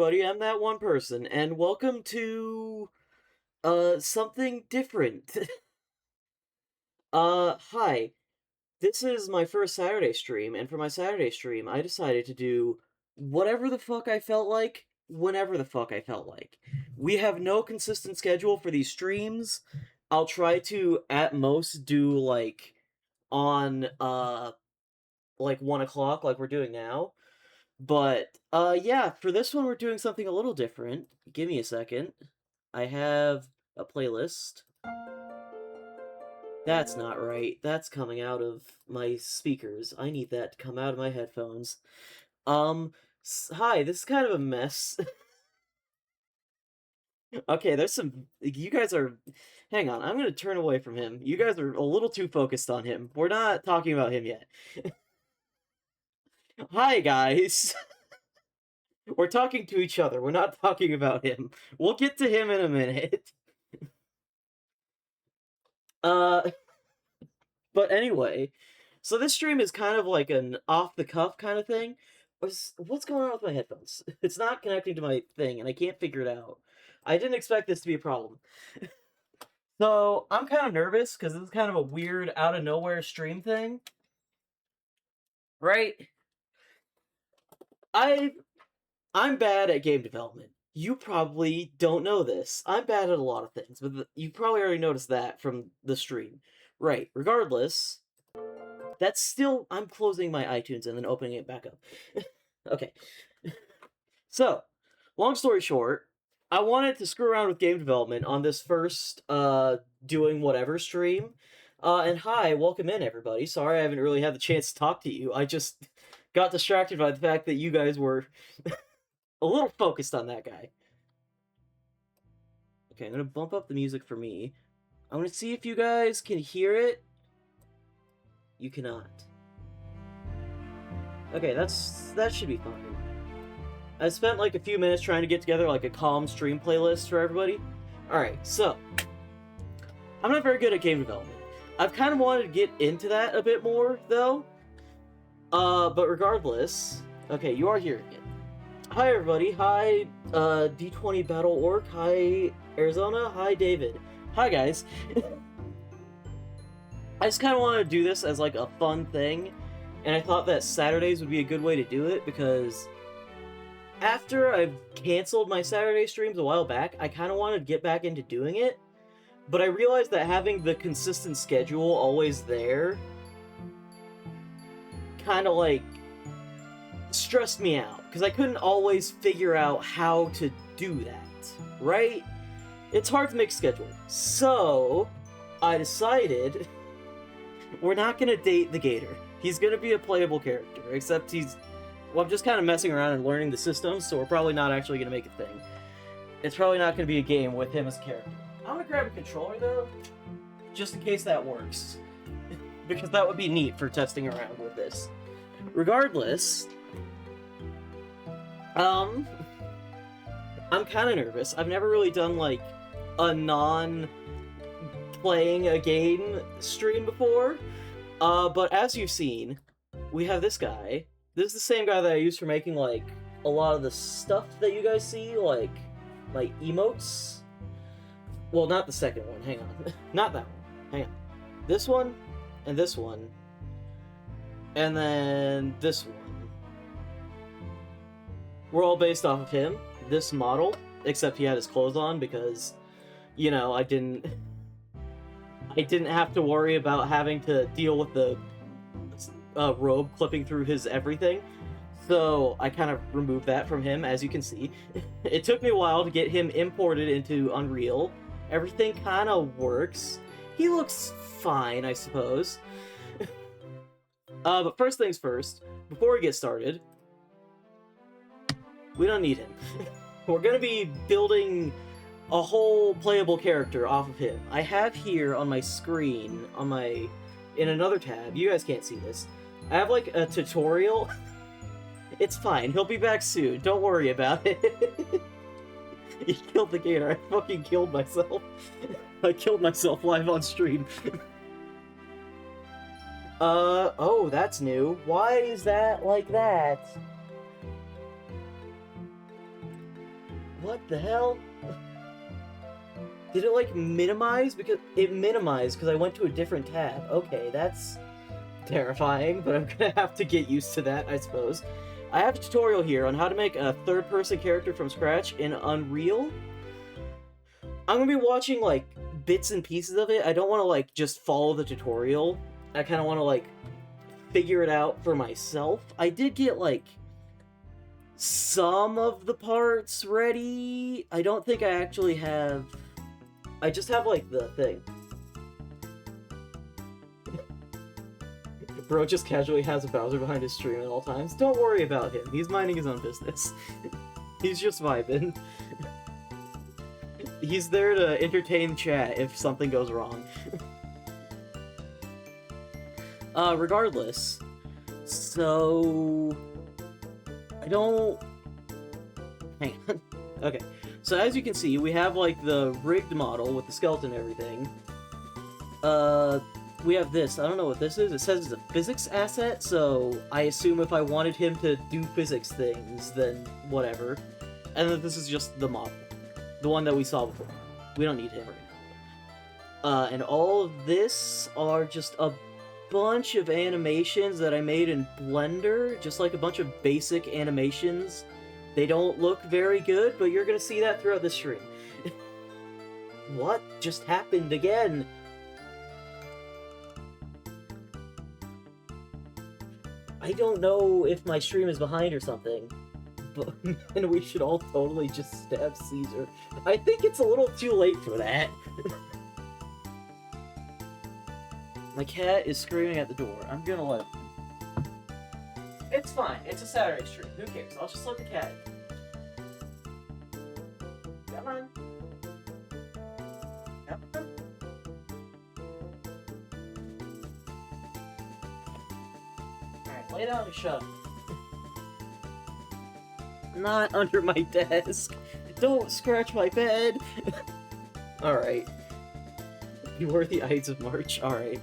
everybody, I'm that one person, and welcome to, something different. Hi. This is my first Saturday stream, and for my Saturday stream, I decided to do whatever the fuck I felt like, whenever the fuck I felt like. We have no consistent schedule for these streams. I'll try to, at most, do, on, like 1 o'clock, like we're doing now. But, yeah, for this one, we're doing something a little different. Give me a second. I have a playlist. That's not right. That's coming out of my speakers. I need that to come out of my headphones. Hi, this is kind of a mess. Okay, there's some. You guys are. Hang on, I'm gonna turn away from him. You guys are a little too focused on him. We're not talking about him yet. Hi, guys. We're talking to each other. We're not talking about him. We'll get to him in a minute. Uh, but anyway, so this stream is kind of like an off-the-cuff kind of thing. What's going on with my headphones? It's not connecting to my thing, and I can't figure it out. I didn't expect this to be a problem. So, I'm kind of nervous, because this is kind of a weird, out-of-nowhere stream thing. Right? I'm bad at game development. You probably don't know this. I'm bad at a lot of things, but you probably already noticed that from the stream. Right. Regardless, that's still... I'm closing my iTunes and then opening it back up. Okay. So, long story short, I wanted to screw around with game development on this first, doing whatever stream. And hi, welcome in, everybody. Sorry I haven't really had the chance to talk to you. I just got distracted by the fact that you guys were a little focused on that guy. Okay, I'm gonna bump up the music for me. I'm gonna see if you guys can hear it. You cannot. Okay, that should be fine. I spent like a few minutes trying to get together like a calm stream playlist for everybody. Alright, so I'm not very good at game development. I've kind of wanted to get into that a bit more, though. But regardless... Okay, you are here again. Hi, everybody. Hi, D20 Battle Orc. Hi, Arizona. Hi, David. Hi, guys. I just kind of wanted to do this as, like, a fun thing, and I thought that Saturdays would be a good way to do it, because after I've canceled my Saturday streams a while back, I kind of wanted to get back into doing it, but I realized that having the consistent schedule always there kind of, like, stressed me out, because I couldn't always figure out how to do that, right? It's hard to make a schedule. So, I decided we're not going to date the Gator. He's going to be a playable character, except he's... Well, I'm just kind of messing around and learning the systems, so we're probably not actually going to make a thing. It's probably not going to be a game with him as a character. I'm going to grab a controller, though, just in case that works. Because that would be neat for testing around with this. Regardless... I'm kind of nervous. I've never really done, like, a non-playing a game stream before. But as you've seen, we have this guy. This is the same guy that I use for making, like, a lot of the stuff that you guys see, like, my emotes. Well, not the second one. Hang on. Not that one. Hang on. This one, and this one. And then this one. We're all based off of him, this model, except he had his clothes on because, you know, I didn't have to worry about having to deal with the robe clipping through his everything, so I kind of removed that from him, as you can see. It took me a while to get him imported into Unreal. Everything kind of works. He looks fine, I suppose. But first things first, before we get started, we don't need him. We're gonna be building a whole playable character off of him. I have here on my screen, in another tab, you guys can't see this, I have like a tutorial. It's fine, he'll be back soon, don't worry about it. He killed the Gator, I fucking killed myself. I killed myself live on stream. Oh, that's new. Why is that like that? What the hell? Did it, like, minimize? Because it minimized because I went to a different tab. Okay, that's terrifying, but I'm gonna have to get used to that, I suppose. I have a tutorial here on how to make a third-person character from scratch in Unreal. I'm gonna be watching, like, bits and pieces of it. I don't want to, like, just follow the tutorial. I kind of want to, like, figure it out for myself. I did get, like, some of the parts ready. I don't think I actually have... I just have, like, the thing. Bro just casually has a Bowser behind his stream at all times. Don't worry about him. He's minding his own business. He's just vibing. He's there to entertain chat if something goes wrong. Regardless. So... I don't... Hang on. Okay. So as you can see, we have, like, the rigged model with the skeleton and everything. We have this. I don't know what this is. It says it's a physics asset, so I assume if I wanted him to do physics things, then whatever. And then this is just the model. The one that we saw before. We don't need him right now. And all of this are just a bunch of animations that I made in Blender. Just like a bunch of basic animations. They don't look very good, but you're gonna see that throughout the stream. What just happened again? I don't know if my stream is behind or something, but and we should all totally just stab Caesar. I think it's a little too late for that. My cat is screaming at the door. I'm gonna let him. It's fine. It's a Saturday stream. Who cares? I'll just let the cat in. Come on. Come on. Alright, lay down and shut up. Not under my desk. Don't scratch my bed. Alright. You were the Ides of March. Alright.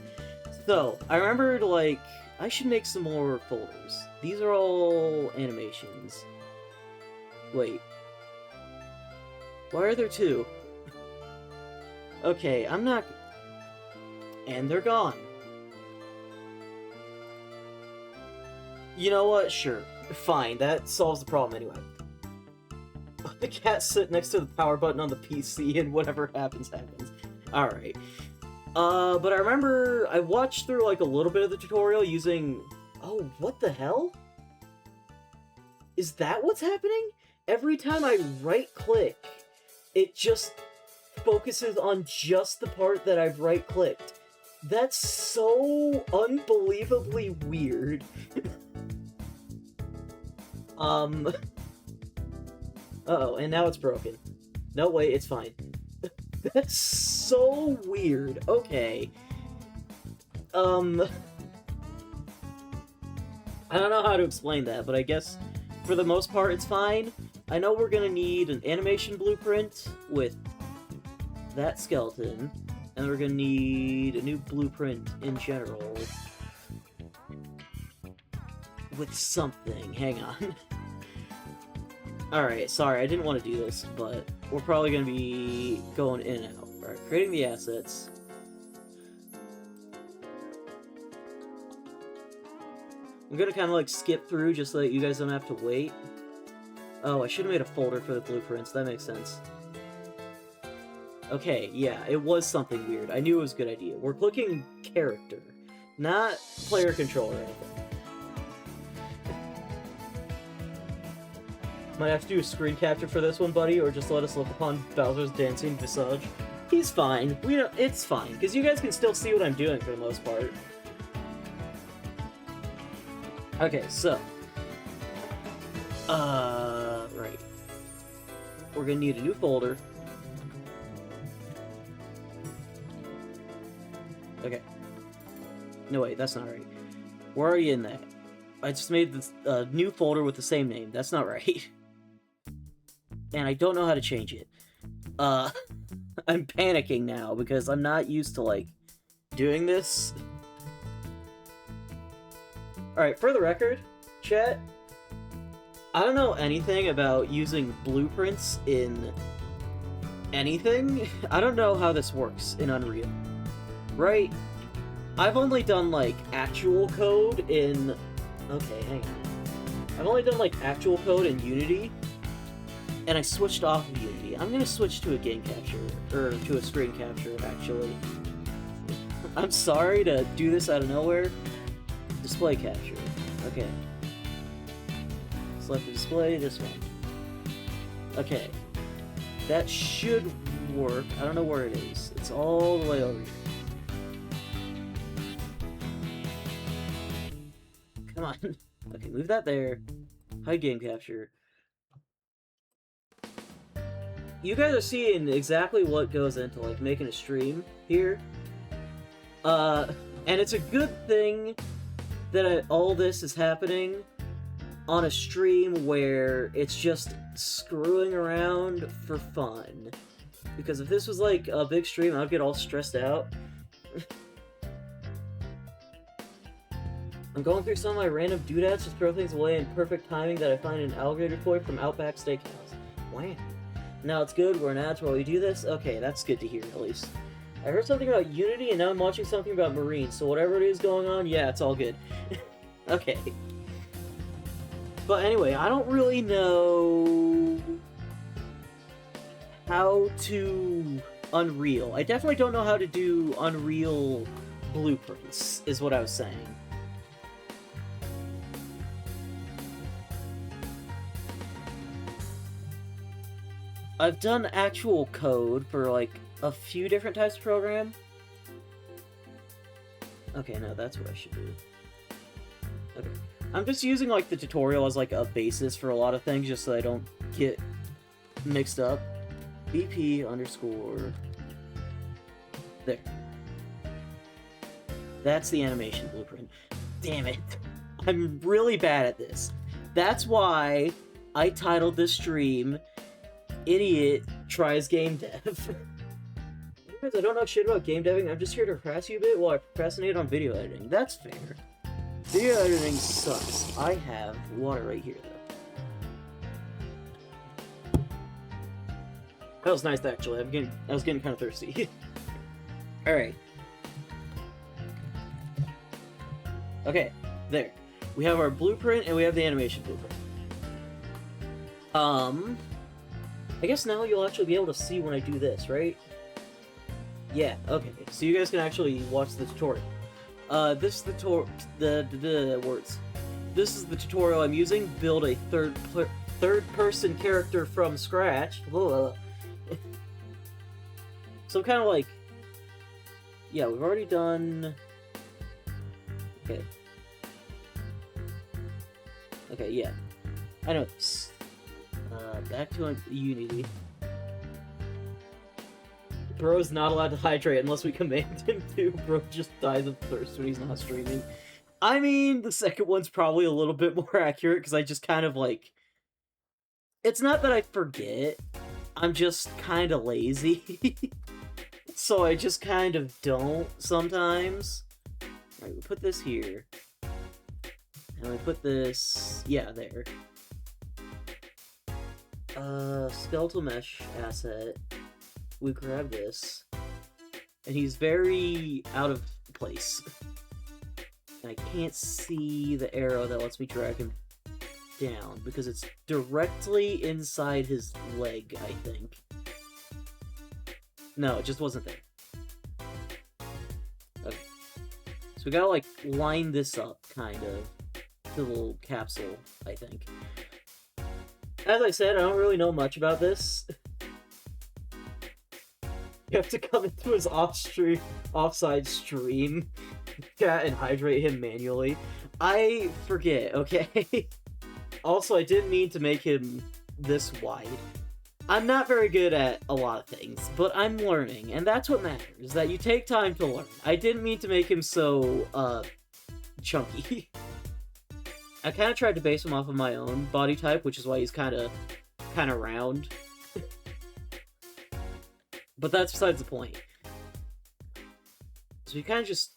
So, I remembered, like, I should make some more folders. These are all animations. Wait. Why are there two? Okay, I'm not... And they're gone. You know what? Sure. Fine, that solves the problem anyway. The cat sit next to the power button on the PC and whatever happens, happens. Alright. But I remember I watched through, like, a little bit of the tutorial using... Oh, what the hell? Is that what's happening? Every time I right-click, it just focuses on just the part that I've right-clicked. That's so unbelievably weird. Uh-oh, and now it's broken. No, wait, it's fine. That's so weird. Okay. I don't know how to explain that, but I guess for the most part it's fine. I know we're gonna need an animation blueprint with that skeleton, and we're gonna need a new blueprint in general with something. Hang on. Alright, sorry, I didn't want to do this, but we're probably going to be going in and out. Alright, creating the assets. I'm going to kind of like skip through just so that you guys don't have to wait. Oh, I should have made a folder for the blueprints, that makes sense. Okay, yeah, it was something weird. I knew it was a good idea. We're clicking character, not player control or anything. Might have to do a screen capture for this one, buddy, or just let us look upon Bowser's dancing visage. He's fine. We don't. It's fine, because you guys can still see what I'm doing for the most part. Okay, so. Right. We're gonna need a new folder. Okay. No, wait, that's not right. Where are you in that? I just made this new folder with the same name. That's not right. And I don't know how to change it. I'm panicking now because I'm not used to, like, doing this. Alright, for the record, chat, I don't know anything about using blueprints in anything. I don't know how this works in Unreal, right? I've only done, like, actual code in... Okay, hang on. I've only done, like, actual code in Unity, and I switched off of Unity. I'm gonna switch to a game capture, or to a screen capture, actually. I'm sorry to do this out of nowhere. Display capture. Okay. Select the display, this one. Okay. That should work. I don't know where it is. It's all the way over here. Come on. Okay, move that there. Hide game capture. You guys are seeing exactly what goes into, like, making a stream here. And it's a good thing that all this is happening on a stream where it's just screwing around for fun. Because if this was, like, a big stream, I'd get all stressed out. I'm going through some of my random doodads to throw things away in perfect timing that I find an alligator toy from Outback Steakhouse. Wow. Now it's good, we're in ads while we do this? Okay, that's good to hear, at least. I heard something about Unity, and now I'm watching something about Marine, so whatever it is going on, yeah, it's all good. Okay. But anyway, I don't really know how to Unreal. I definitely don't know how to do Unreal blueprints, is what I was saying. I've done actual code for, like, a few different types of program. Okay, no, that's what I should do. Okay. I'm just using, like, the tutorial as, like, a basis for a lot of things, just so I don't get mixed up. BP underscore... There. That's the animation blueprint. Damn it. I'm really bad at this. That's why I titled this stream... Idiot tries game dev. Anyways, I don't know shit about game deving. I'm just here to harass you a bit while I procrastinate on video editing. That's fair. Video editing sucks. I have water right here, though. That was nice, actually. I was getting kind of thirsty. Alright. Okay, there. We have our blueprint, and we have the animation blueprint. I guess now you'll actually be able to see when I do this, right? Yeah, okay. So you guys can actually watch the tutorial. This is the words. This is the tutorial I'm using. Build a third-person character from scratch. So I'm kind of like... Yeah, we've already done... Okay. Okay, yeah. I know this. Back to Unity. Bro's not allowed to hydrate unless we command him to. Bro just dies of thirst when he's not streaming. I mean, the second one's probably a little bit more accurate, because I just kind of, like... It's not that I forget. I'm just kind of lazy. So I just kind of don't sometimes. Alright, we put this here. And we put this... Yeah, there. Skeletal mesh asset. We grab this. And he's very out of place. And I can't see the arrow that lets me drag him down, because it's directly inside his leg, I think. No, it just wasn't there. Okay. So we gotta, like, line this up, kind of. The little capsule, I think. As I said, I don't really know much about this. You have to come into his offside stream, chat, and hydrate him manually. I forget, okay? Also, I didn't mean to make him this wide. I'm not very good at a lot of things, but I'm learning, and that's what matters, that you take time to learn. I didn't mean to make him so, chunky. I kind of tried to base him off of my own body type, which is why he's kind of round. But that's besides the point. So you kind of just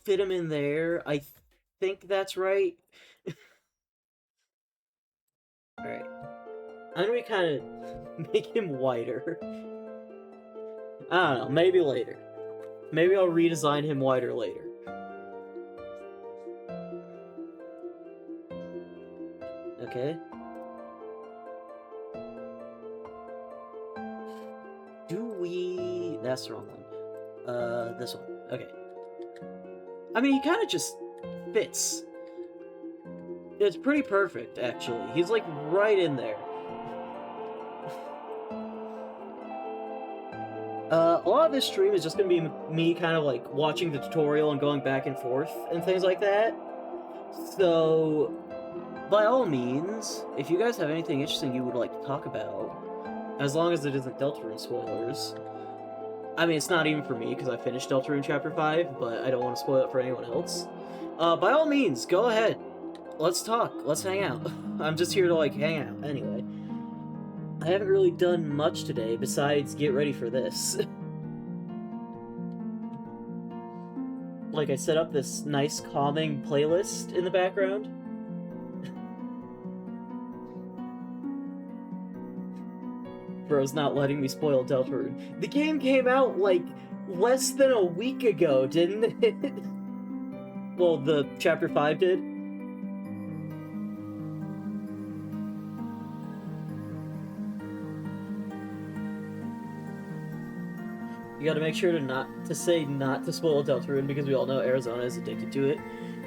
fit him in there. I think that's right. Alright. I'm gonna kind of make him whiter. I don't know, maybe later. Maybe I'll redesign him whiter later. Okay. That's the wrong one. This one. Okay. I mean, he kind of just fits. It's pretty perfect, actually. He's, like, right in there. A lot of this stream is just gonna be me kind of, like, watching the tutorial and going back and forth and things like that. So, by all means, if you guys have anything interesting you would like to talk about, as long as it isn't Deltarune spoilers. I mean, it's not even for me, because I finished Deltarune Chapter 5, but I don't want to spoil it for anyone else. By all means, go ahead. Let's talk. Let's hang out. I'm just here to, like, hang out, anyway. I haven't really done much today, besides get ready for this. Like, I set up this nice, calming playlist in the background. Bro's not letting me spoil Deltarune. The game came out, like, less than a week ago, didn't it? Well, the Chapter 5 did. You gotta make sure to say not to spoil Deltarune, because we all know Arizona is addicted to it.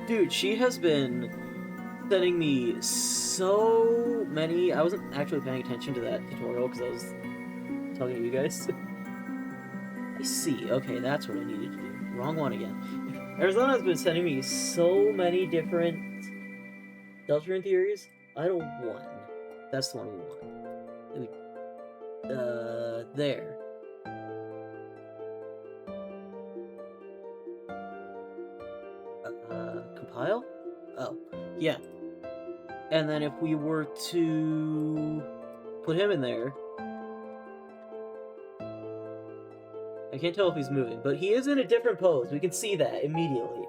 Dude, she has been sending me so many... I wasn't actually paying attention to that tutorial because I was talking to you guys. I see. Okay, that's what I needed to do. Wrong one again. Arizona has been sending me so many different Deltarune theories. Idle 1. That's the one we want. There. Compile? Oh, yeah. And then if we were to put him in there... I can't tell if he's moving, but he is in a different pose. We can see that immediately.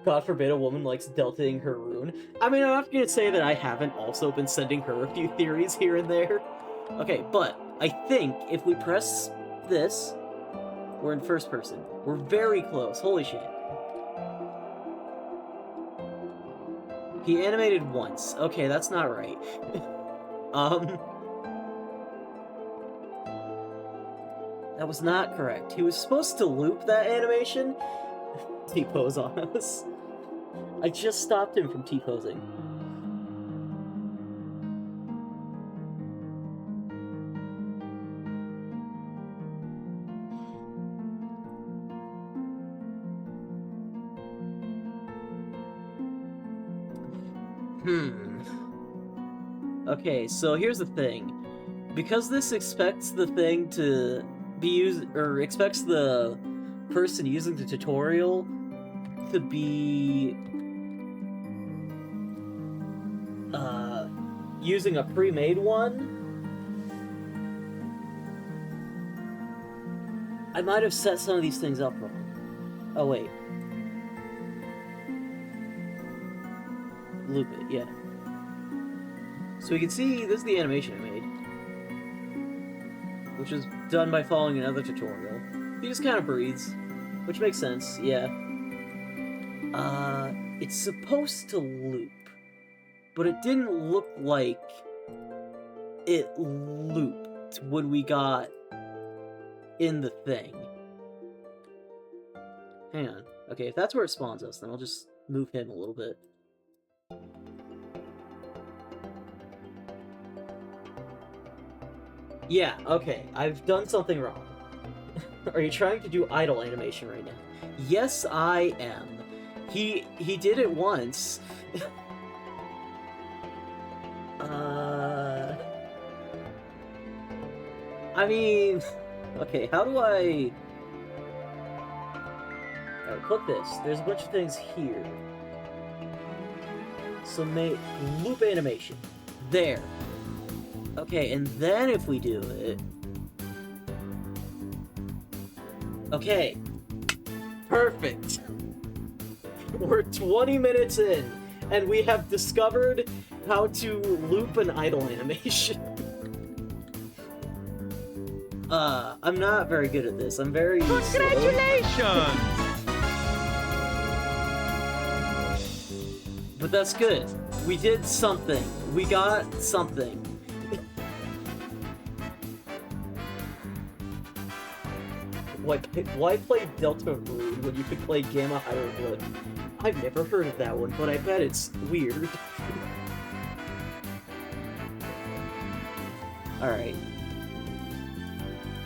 God forbid a woman likes deltaing her rune. I mean, I'm not gonna say that I haven't also been sending her a few theories here and there. Okay, but I think if we press this, we're in first person. We're very close. Holy shit. He animated once. Okay, that's not right. That was not correct. He was supposed to loop that animation. T-pose on us. I just stopped him from T-posing. Okay, so here's the thing. Because this expects the thing to be used, or expects the person using the tutorial to be using a pre-made one, I might have set some of these things up wrong. Oh wait. Loop it, yeah. So we can see, this is the animation I made, which was done by following another tutorial. He just kind of breathes, which makes sense, yeah. It's supposed to loop, but it didn't look like it looped when we got in the thing. Hang on. Okay, if that's where it spawns us, then I'll just move him a little bit. Yeah, okay, I've done something wrong. Are you trying to do idle animation right now? Yes, I am. He did it once. I mean... Okay, how do I... Alright, click this. There's a bunch of things here. So make loop animation. There. Okay, and then if we do it... Okay. Perfect. We're 20 minutes in, and we have discovered how to loop an idle animation. I'm not very good at this. I'm very Congratulations! slow. But that's good. We did something. We got something. Why play Delta Rude when you could play Gamma Hieroglyph? I've never heard of that one, but I bet it's weird. Alright.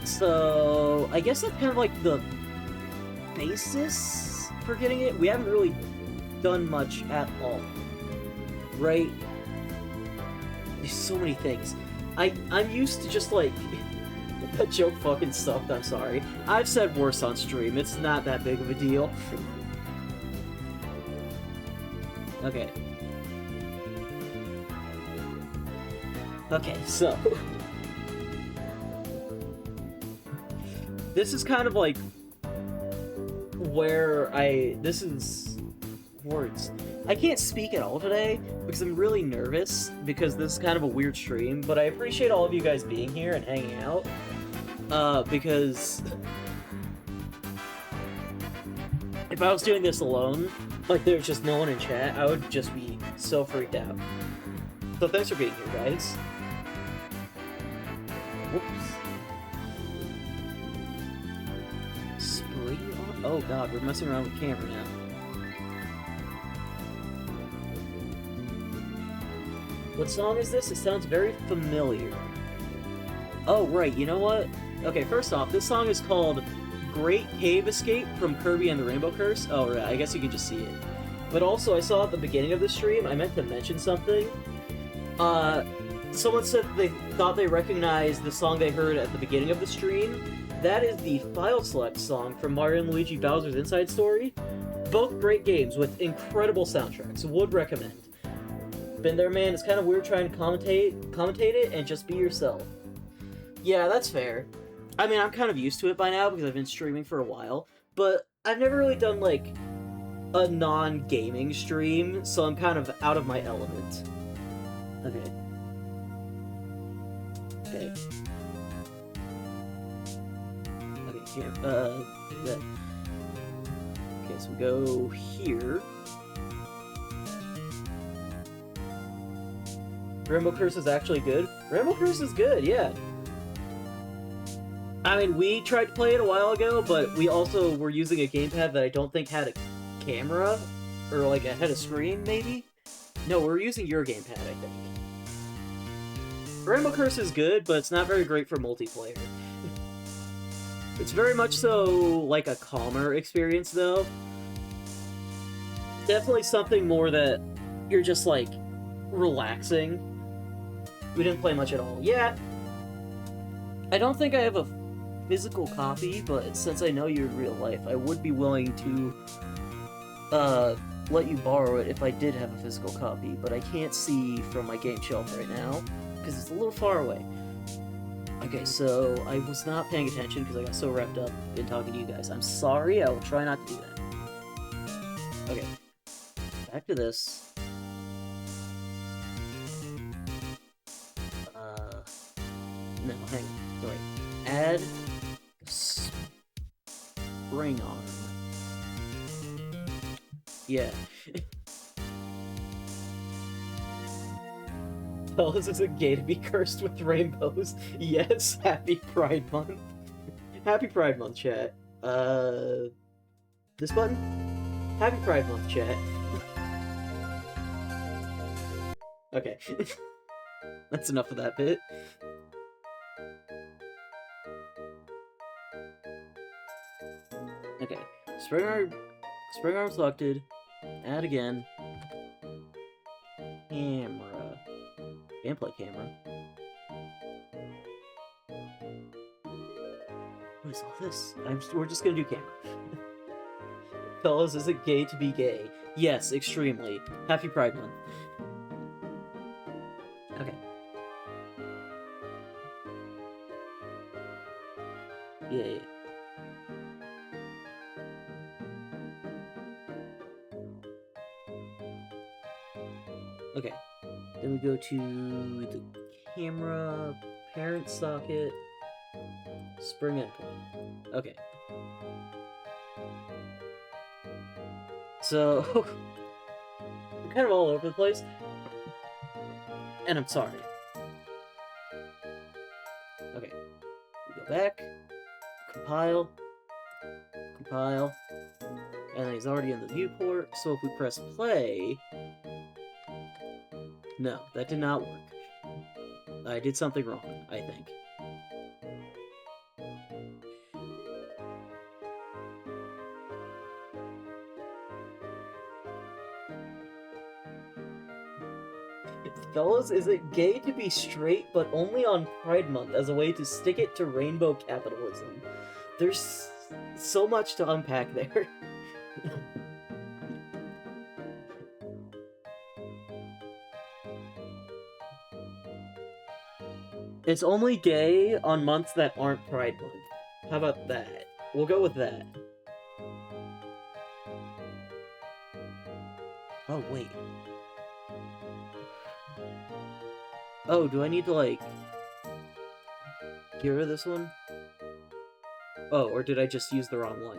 So, I guess that's kind of like the basis for getting it. We haven't really done much at all. Right? There's so many things. I'm used to just like... That joke fucking sucked, I'm sorry. I've said worse on stream, it's not that big of a deal. Okay. Okay, so... This is kind of like... where this is... words. I can't speak at all today, because I'm really nervous, because this is kind of a weird stream, but I appreciate all of you guys being here and hanging out. Because... if I was doing this alone, like there's just no one in chat, I would just be so freaked out. So thanks for being here, guys. Whoops. Spring on? Oh god, we're messing around with the camera now. What song is this? It sounds very familiar. Oh, right, you know what? Okay, first off, this song is called Great Cave Escape from Kirby and the Rainbow Curse. Oh, right, I guess you can just see it. But also, I saw at the beginning of the stream, I meant to mention something. Someone said they thought they recognized the song they heard at the beginning of the stream. That is the File Select song from Mario & Luigi Bowser's Inside Story. Both great games with incredible soundtracks. Would recommend. Been there, man. It's kind of weird trying to commentate it and just be yourself. Yeah, that's fair. I mean, I'm kind of used to it by now because I've been streaming for a while, but I've never really done, like, a non-gaming stream, so I'm kind of out of my element. Okay. Okay. Okay, here, that. Okay, so we go here. Rainbow Curse is actually good. Rainbow Curse is good, yeah. I mean, we tried to play it a while ago, but we also were using a gamepad that I don't think had a camera, or like had a screen, maybe? No, we're using your gamepad, I think. Rainbow Curse is good, but it's not very great for multiplayer. It's very much so like a calmer experience, though. Definitely something more that you're just, like, relaxing. We didn't play much at all. Yeah. I don't think I have a physical copy, but since I know you in real life, I would be willing to, let you borrow it if I did have a physical copy, but I can't see from my game shelf right now, because it's a little far away. Okay, so I was not paying attention because I got so wrapped up in talking to you guys. I'm sorry, I will try not to do that. Okay. Back to this. No, hang on. Sorry. Add spring arm. Yeah. Tell us, is it gay to be cursed with rainbows? Yes, happy Pride Month. Happy Pride Month, chat. This button? Happy Pride Month, chat. Okay. That's enough of that bit. Okay. Spring arm selected. Add again. Camera. Gameplay camera. What is all this? We're just gonna do camera. Fellas, is it gay to be gay? Yes, extremely. Happy Pride Month. Okay. Yeah. Okay. Then we go to the camera, parent socket, spring endpoint. Okay. So, I'm kind of all over the place. And I'm sorry. Okay. We go back, compile, and then he's already in the viewport, so if we press play... No, that did not work. I did something wrong, I think. Fellas, is it gay to be straight, but only on Pride Month as a way to stick it to rainbow capitalism? There's so much to unpack there. It's only gay on months that aren't Pride Month. How about that? We'll go with that. Oh, wait. Oh, do I need to, like... get rid of this one? Oh, or did I just use the wrong one?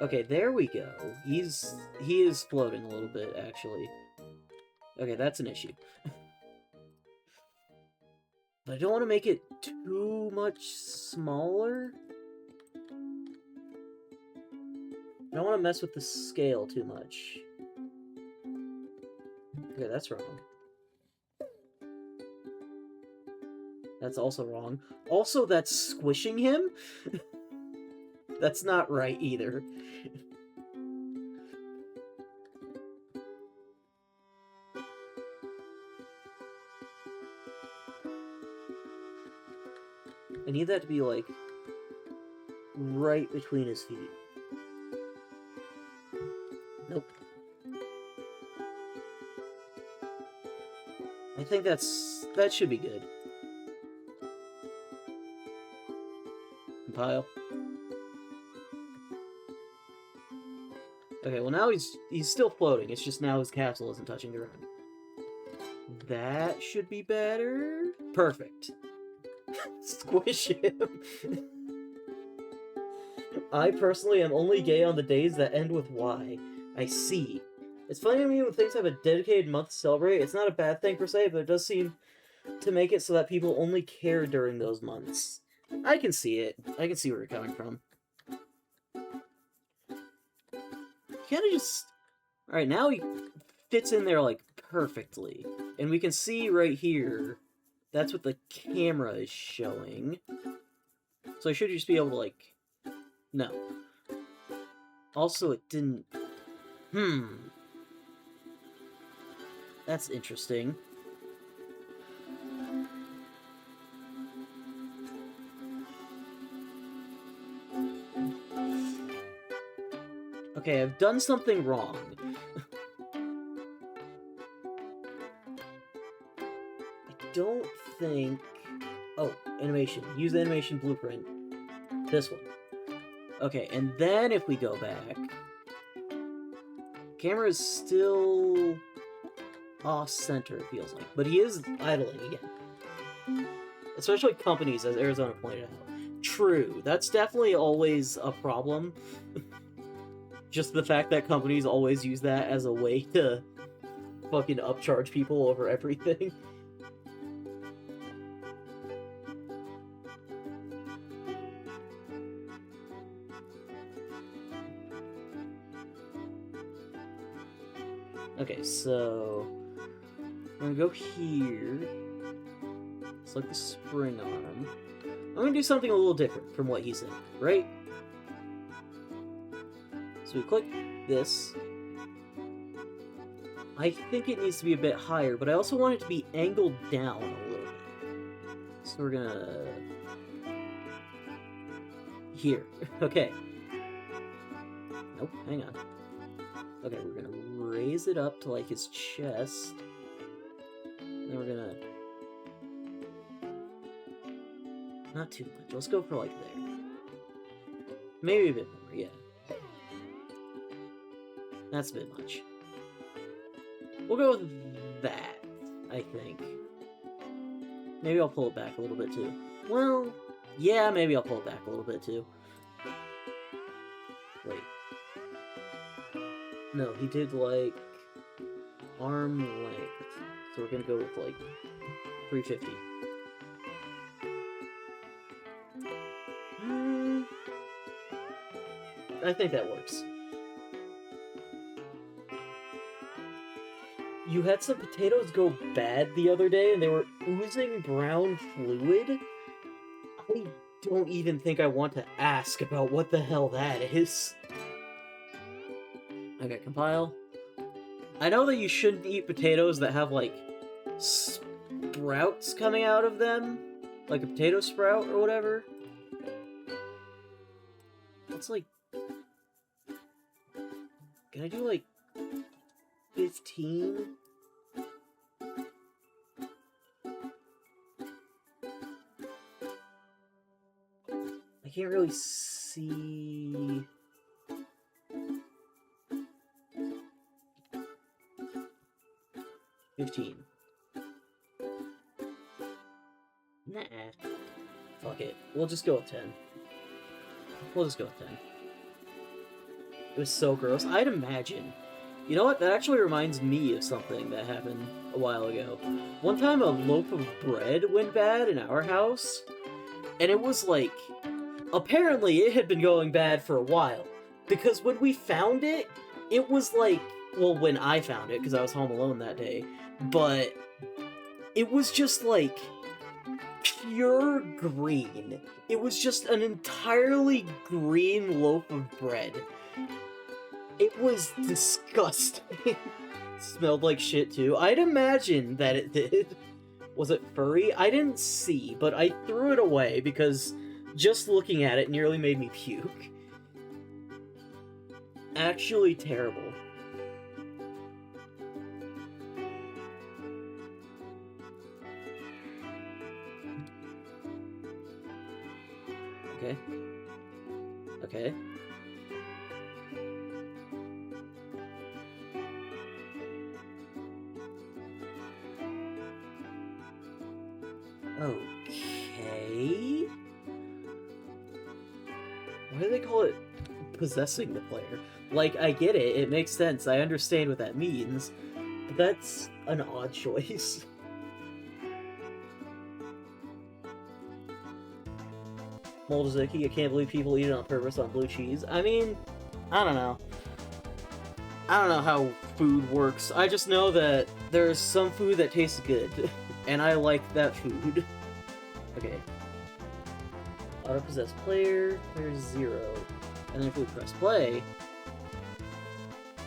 Okay, there we go. He is floating a little bit, actually. Okay, that's an issue. But I don't want to make it too much smaller. I don't want to mess with the scale too much. Okay, that's wrong. That's also wrong. Also, that's squishing him? That's not right either. I need that to be, like, right between his feet. Nope. I think that should be good. Compile. Okay, well now he's still floating, it's just now his capsule isn't touching the ground. That should be better. Perfect. Squish him. I personally am only gay on the days that end with Y. I see. It's funny to me when things have a dedicated month to celebrate. It's not a bad thing per se, but it does seem to make it so that people only care during those months. I can see it. I can see where you're coming from. Kind of just... Alright, now he fits in there, like, perfectly. And we can see right here, that's what the camera is showing. So I should just be able to, like... No. Also, it didn't... That's interesting. Okay, I've done something wrong. I don't think... Oh, animation. Use the animation blueprint. This one. Okay, and then if we go back... Camera is still... off-center, it feels like. But he is idling again. Especially companies, as Arizona pointed out. True, that's definitely always a problem. Just the fact that companies always use that as a way to fucking upcharge people over everything. Okay, so... I'm gonna go here. Select the spring arm. I'm gonna do something a little different from what he said, right? So we click this. I think it needs to be a bit higher, but I also want it to be angled down a little bit. So we're gonna... Here. Okay. Nope, hang on. Okay, we're gonna raise it up to, like, his chest. Then we're gonna... Not too much. Let's go for, like, there. Maybe a bit more, yeah. That's a bit much. We'll go with that, I think. Maybe I'll pull it back a little bit too. Well, yeah, maybe I'll pull it back a little bit too. Wait. No, he did, like, arm length. So we're gonna go with, like, 350. I think that works. You had some potatoes go bad the other day, and they were oozing brown fluid? I don't even think I want to ask about what the hell that is. Okay, compile. I know that you shouldn't eat potatoes that have, like, sprouts coming out of them. Like a potato sprout or whatever. It's like... Can I do, like, 15? I can't really see... $15. Nah. Fuck it. We'll just go with 10. We'll just go with 10. It was so gross. I'd imagine. You know what? That actually reminds me of something that happened a while ago. One time a loaf of bread went bad in our house, and it was like... Apparently it had been going bad for a while, because when we found it, it was like... Well, when I found it, because I was home alone that day, but it was just like... pure green. It was just an entirely green loaf of bread. It was disgusting. It smelled like shit too. I'd imagine that it did. Was it furry? I didn't see, but I threw it away because just looking at it nearly made me puke. Actually terrible. Okay. Okay. Okay. Why do they call it possessing the player? Like, I get it, it makes sense, I understand what that means, but that's an odd choice. Moldaziki, I can't believe people eat it on purpose on blue cheese. I mean, I don't know. I don't know how food works. I just know that there's some food that tastes good, and I like that food. Okay. Auto-possess player, player 0. And then if we press play,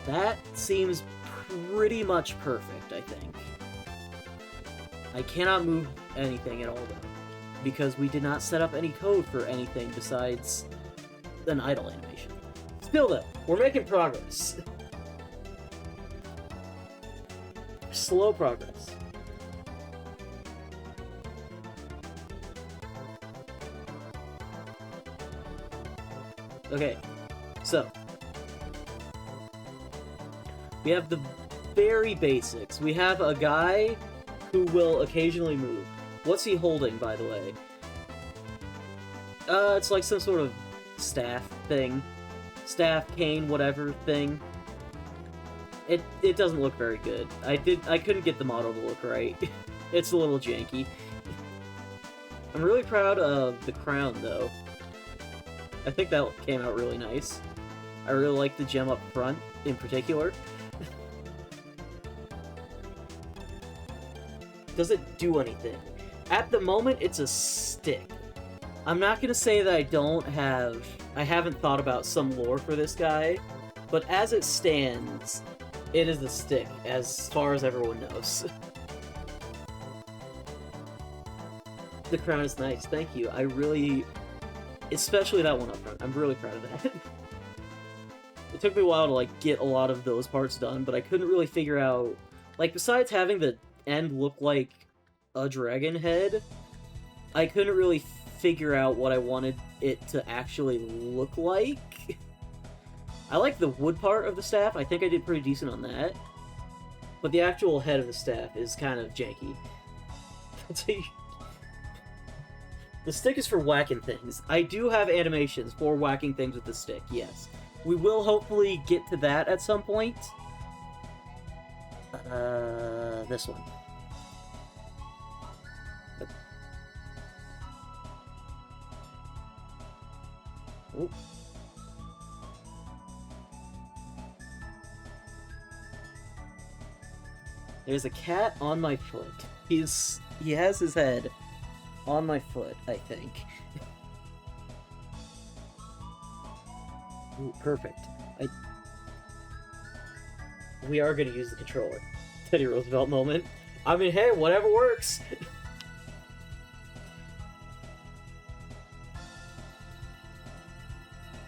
that seems pretty much perfect, I think. I cannot move anything at all, though, because we did not set up any code for anything besides an idle animation. Still, though, we're making progress. Slow progress. Okay, so we have the very basics. We have a guy who will occasionally move. What's he holding, by the way? It's like some sort of staff thing. Staff, cane, whatever thing. It doesn't look very good. I couldn't get the model to look right. It's a little janky. I'm really proud of the crown, though. I think that came out really nice. I really like the gem up front, in particular. Does it do anything? At the moment, it's a stick. I'm not gonna say that I haven't thought about some lore for this guy, but as it stands, it is a stick, as far as everyone knows. The crown is nice, thank you. I really... Especially that one up front. I'm really proud of that. It took me a while to, like, get a lot of those parts done, but I couldn't really figure out... Like, besides having the end look like a dragon head, I couldn't really figure out what I wanted it to actually look like. I like the wood part of the staff. I think I did pretty decent on that. but the actual head of the staff is kind of janky. The stick is for whacking things. I do have animations for whacking things with the stick, yes. We will hopefully get to that at some point. This one. Oh. There's a cat on my foot. He has his head on my foot, I think. Ooh, perfect. We are gonna use the controller. Teddy Roosevelt moment. I mean, hey, whatever works.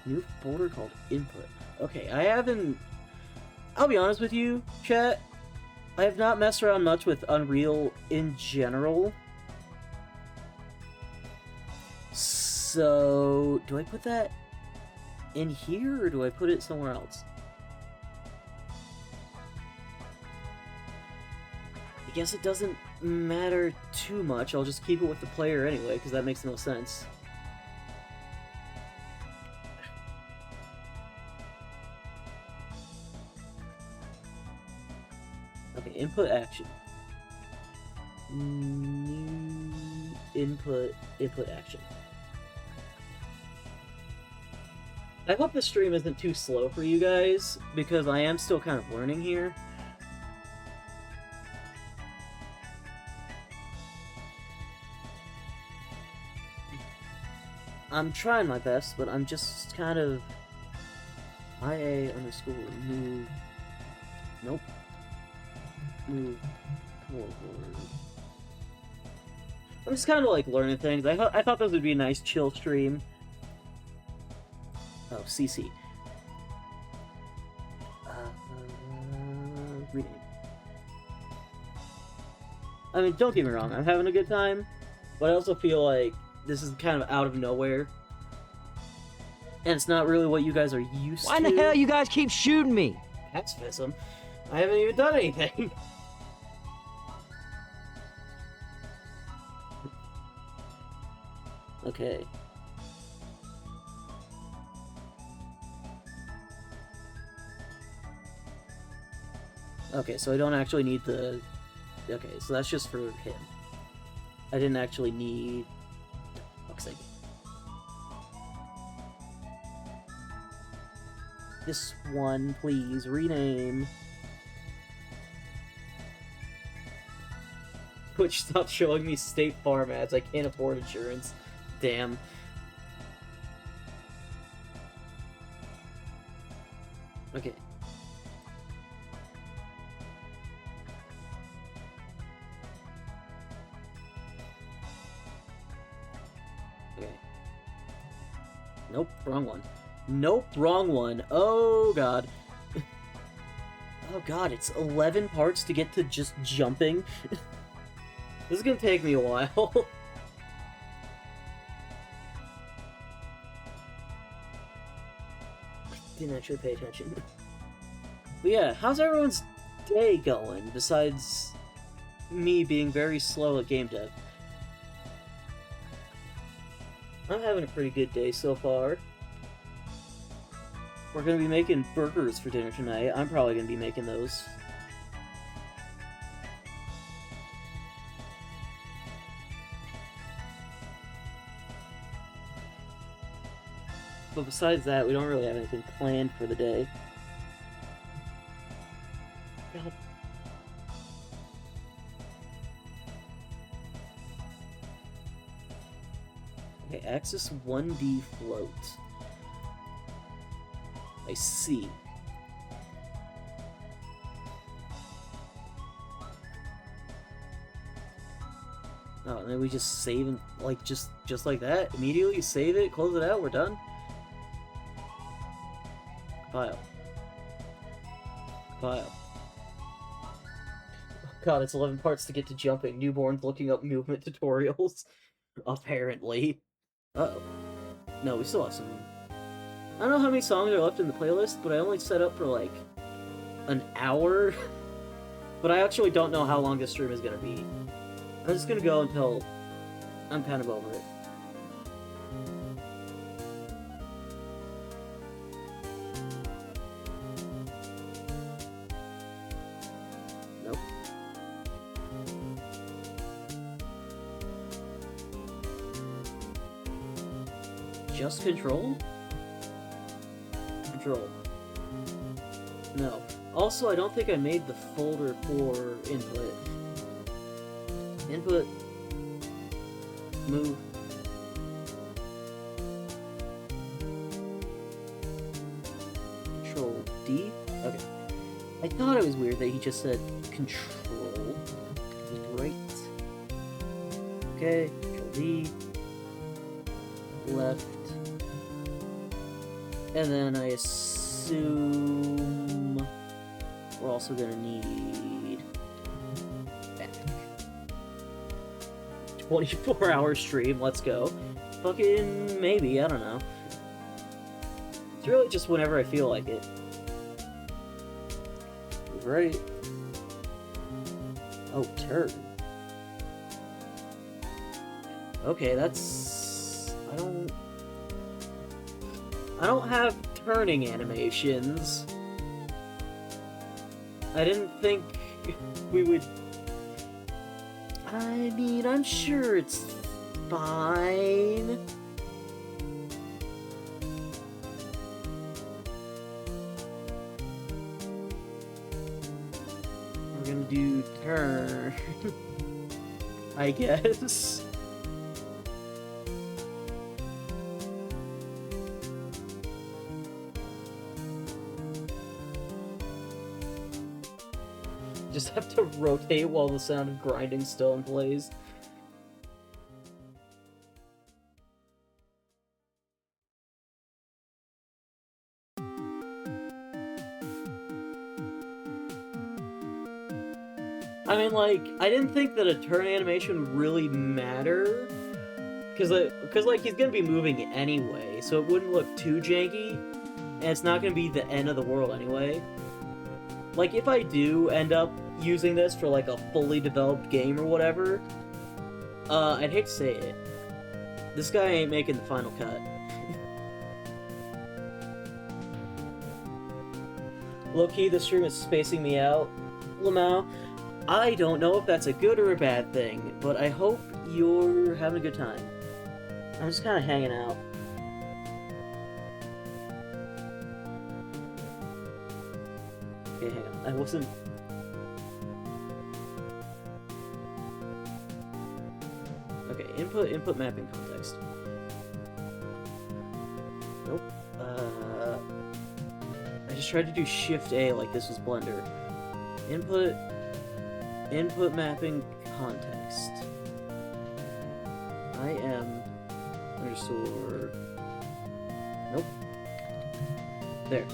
New folder called Input. Okay, I'll be honest with you, chat. I have not messed around much with Unreal in general. So, do I put that in here, or do I put it somewhere else? I guess it doesn't matter too much. I'll just keep it with the player anyway, because that makes the most sense. Okay, input action. New input action. I hope the stream isn't too slow for you guys, because I am still kind of learning here. I'm trying my best, but I'm just kind of... IA_move... Nope. Move forward. I'm just kind of like learning things. I thought this would be a nice chill stream. Oh, CC. Rename. I mean, don't get me wrong, I'm having a good time, but I also feel like this is kind of out of nowhere. And it's not really what you guys are used to. Why in the hell you guys keep shooting me? Pacifism? I haven't even done anything. Okay. Okay, so I don't actually need the... Okay, so that's just for him. I didn't actually need... Fuck's sake. This one, please, rename. Twitch stopped showing me State Farm ads. I can't afford insurance. Damn. Okay. Okay. Nope, wrong one. Nope, wrong one. Oh god. Oh god, it's 11 parts to get to just jumping. This is gonna take me a while. Didn't actually pay attention. But yeah, how's everyone's day going, besides me being very slow at game dev? I'm having a pretty good day so far. We're gonna be making burgers for dinner tonight. I'm probably gonna be making those. But besides that, we don't really have anything planned for the day. God. Okay, Axis 1D float. I see. Oh, and then we just save and, like, just like that? Immediately save it, close it out, we're done? File. File. Oh god, it's 11 parts to get to jumping. Newborns looking up movement tutorials. Apparently. Uh-oh. No, we still have some... I don't know how many songs are left in the playlist, but I only set up for, like, an hour But I actually don't know how long this stream is gonna be. I'm just gonna go until I'm kind of over it. Nope. Just control? Control. No. Also, I don't think I made the folder for input. Input. Move. Control D? Okay. I thought it was weird that he just said control. Right. Okay. Control D. Left. And then I assume we're also gonna need back. 24-hour stream, let's go. Fucking maybe, I don't know. It's really just whenever I feel like it. Right. Oh, turn. Okay, that's... I don't have turning animations. I didn't think we would... I mean, I'm sure it's fine. We're gonna do turn. I guess. Just have to rotate while the sound of grinding stone plays. I mean, like, I didn't think that a turn animation would really matter, because like, he's gonna be moving anyway, so it wouldn't look too janky, and it's not gonna be the end of the world anyway. Like, if I do end up using this for, like, a fully developed game or whatever, I'd hate to say it. This guy ain't making the final cut. Low-key, the stream is spacing me out, Lamau. I don't know if that's a good or a bad thing, but I hope you're having a good time. I'm just kind of hanging out. Okay, hang on. I wasn't... Okay, input mapping context. Nope. I just tried to do Shift A like this was Blender. Input mapping context. I am underscore... Nope. There.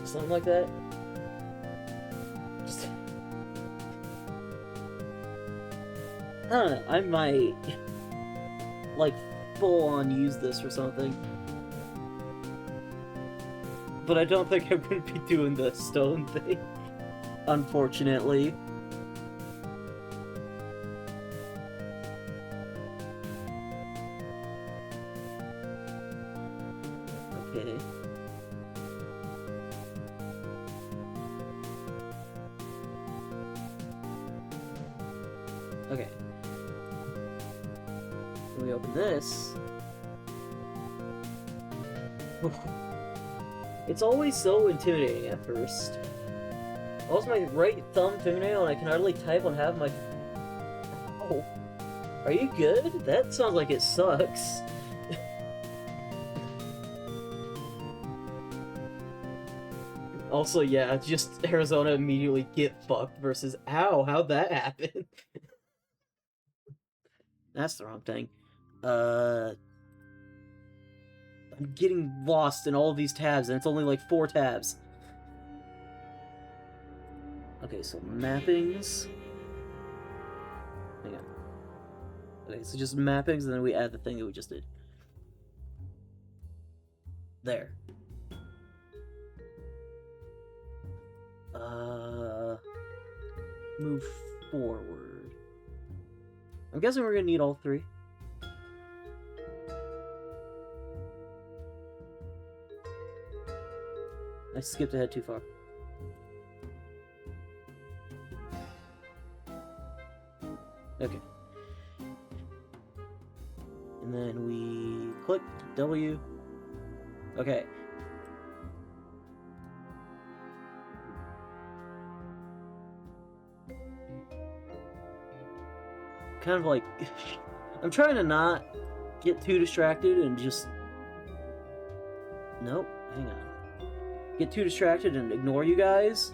Something like that. Just... I don't know, I might, like, full-on use this or something. But I don't think I'm going to be doing the stone thing, unfortunately. Okay. Okay. When we open this... It's always so intimidating at first. I lost my right thumb fingernail and I can hardly type on half my... Oh. Are you good? That sounds like it sucks. Also, yeah, just Arizona immediately get fucked versus ow, how'd that happen? That's the wrong thing. I'm getting lost in all of these tabs, and it's only like 4 tabs. Okay, so mappings. Hang on. Okay, so just mappings, and then we add the thing that we just did. There. move forward. I'm guessing we're gonna need all three. I skipped ahead too far. Okay. And then we click W. Okay. Kind of like... I'm trying to not get too distracted and just... Nope, hang on. Get too distracted and ignore you guys.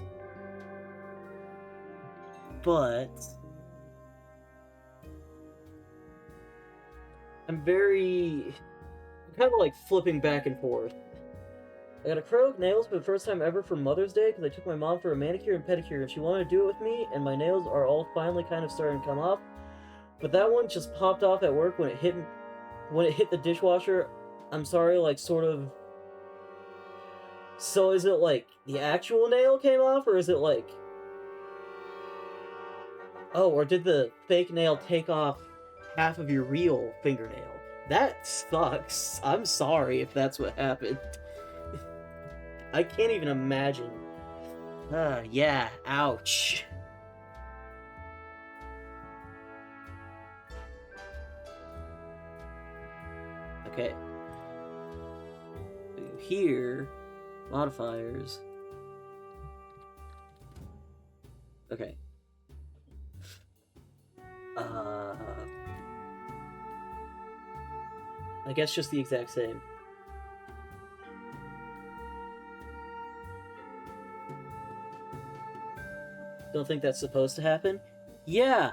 But... I'm kind of like flipping back and forth. I got acrylic nails for the first time ever for Mother's Day because I took my mom for a manicure and pedicure and she wanted to do it with me, and my nails are all finally kind of starting to come off. But that one just popped off at work when it hit the dishwasher. I'm sorry, like, sort of... So is it like the actual nail came off, or is it like... Oh, or did the fake nail take off half of your real fingernail? That sucks. I'm sorry if that's what happened. I can't even imagine. Yeah, ouch. Okay. Here, modifiers. Okay. I guess just the exact same. Don't think that's supposed to happen? Yeah!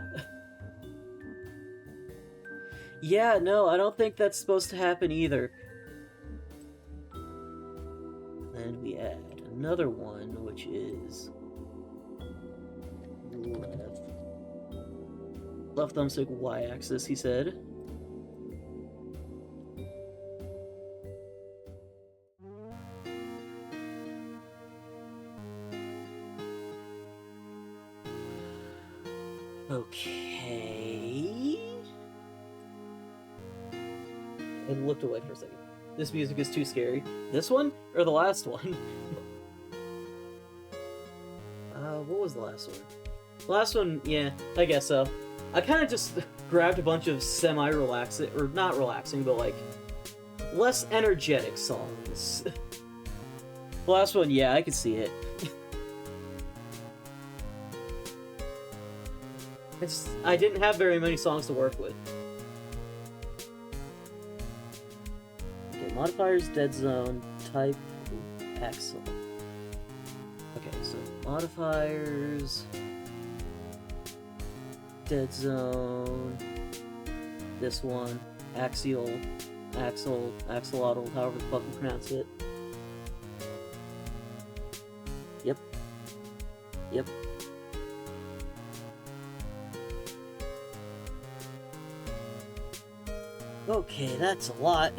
Yeah, no, I don't think that's supposed to happen either. Then we add another one, which is... Left thumbstick Y-axis, he said. Okay... I looked away for a second. This music is too scary. This one? Or the last one? What was the last one? The last one, yeah, I guess so. I kind of just grabbed a bunch of semi-relaxing, or not relaxing, but like, less energetic songs. The last one, yeah, I could see it. I didn't have very many songs to work with. Okay, modifiers, dead zone, type, Axel. Okay, so modifiers, dead zone, this one, axial, axolotl, however the fuck you pronounce it. Yep. Yep. Okay, that's a lot.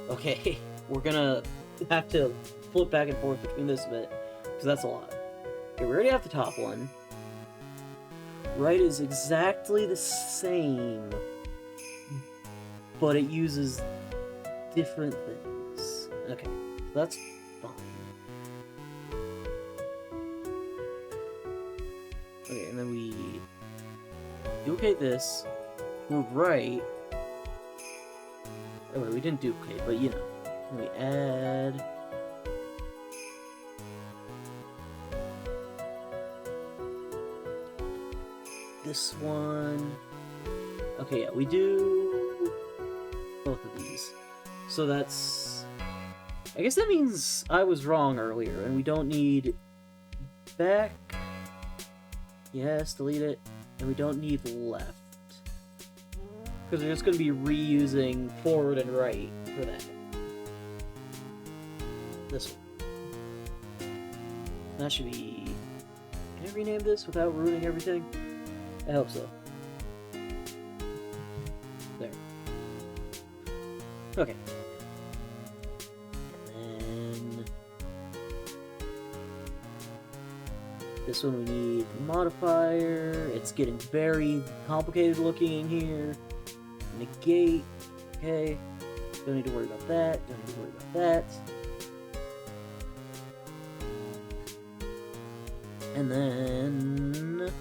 Okay, we're gonna have to flip back and forth between this a bit, because that's a lot. Okay, we already have the top one. Right is exactly the same, but it uses different things. Okay, so that's fine. Okay, and then we duplicate this, move right. Oh wait, we didn't duplicate, but you know. And we add... this one. Okay, yeah, we do both of these. So that's... I guess that means I was wrong earlier, and we don't need back. Yes, delete it. And we don't need left. Because we're just going to be reusing forward and right for that. This one. That should be... Can I rename this without ruining everything? I hope so. There. Okay. And this one we need modifier. It's getting very complicated looking in here. Negate. Okay. Don't need to worry about that. Don't need to worry about that. And then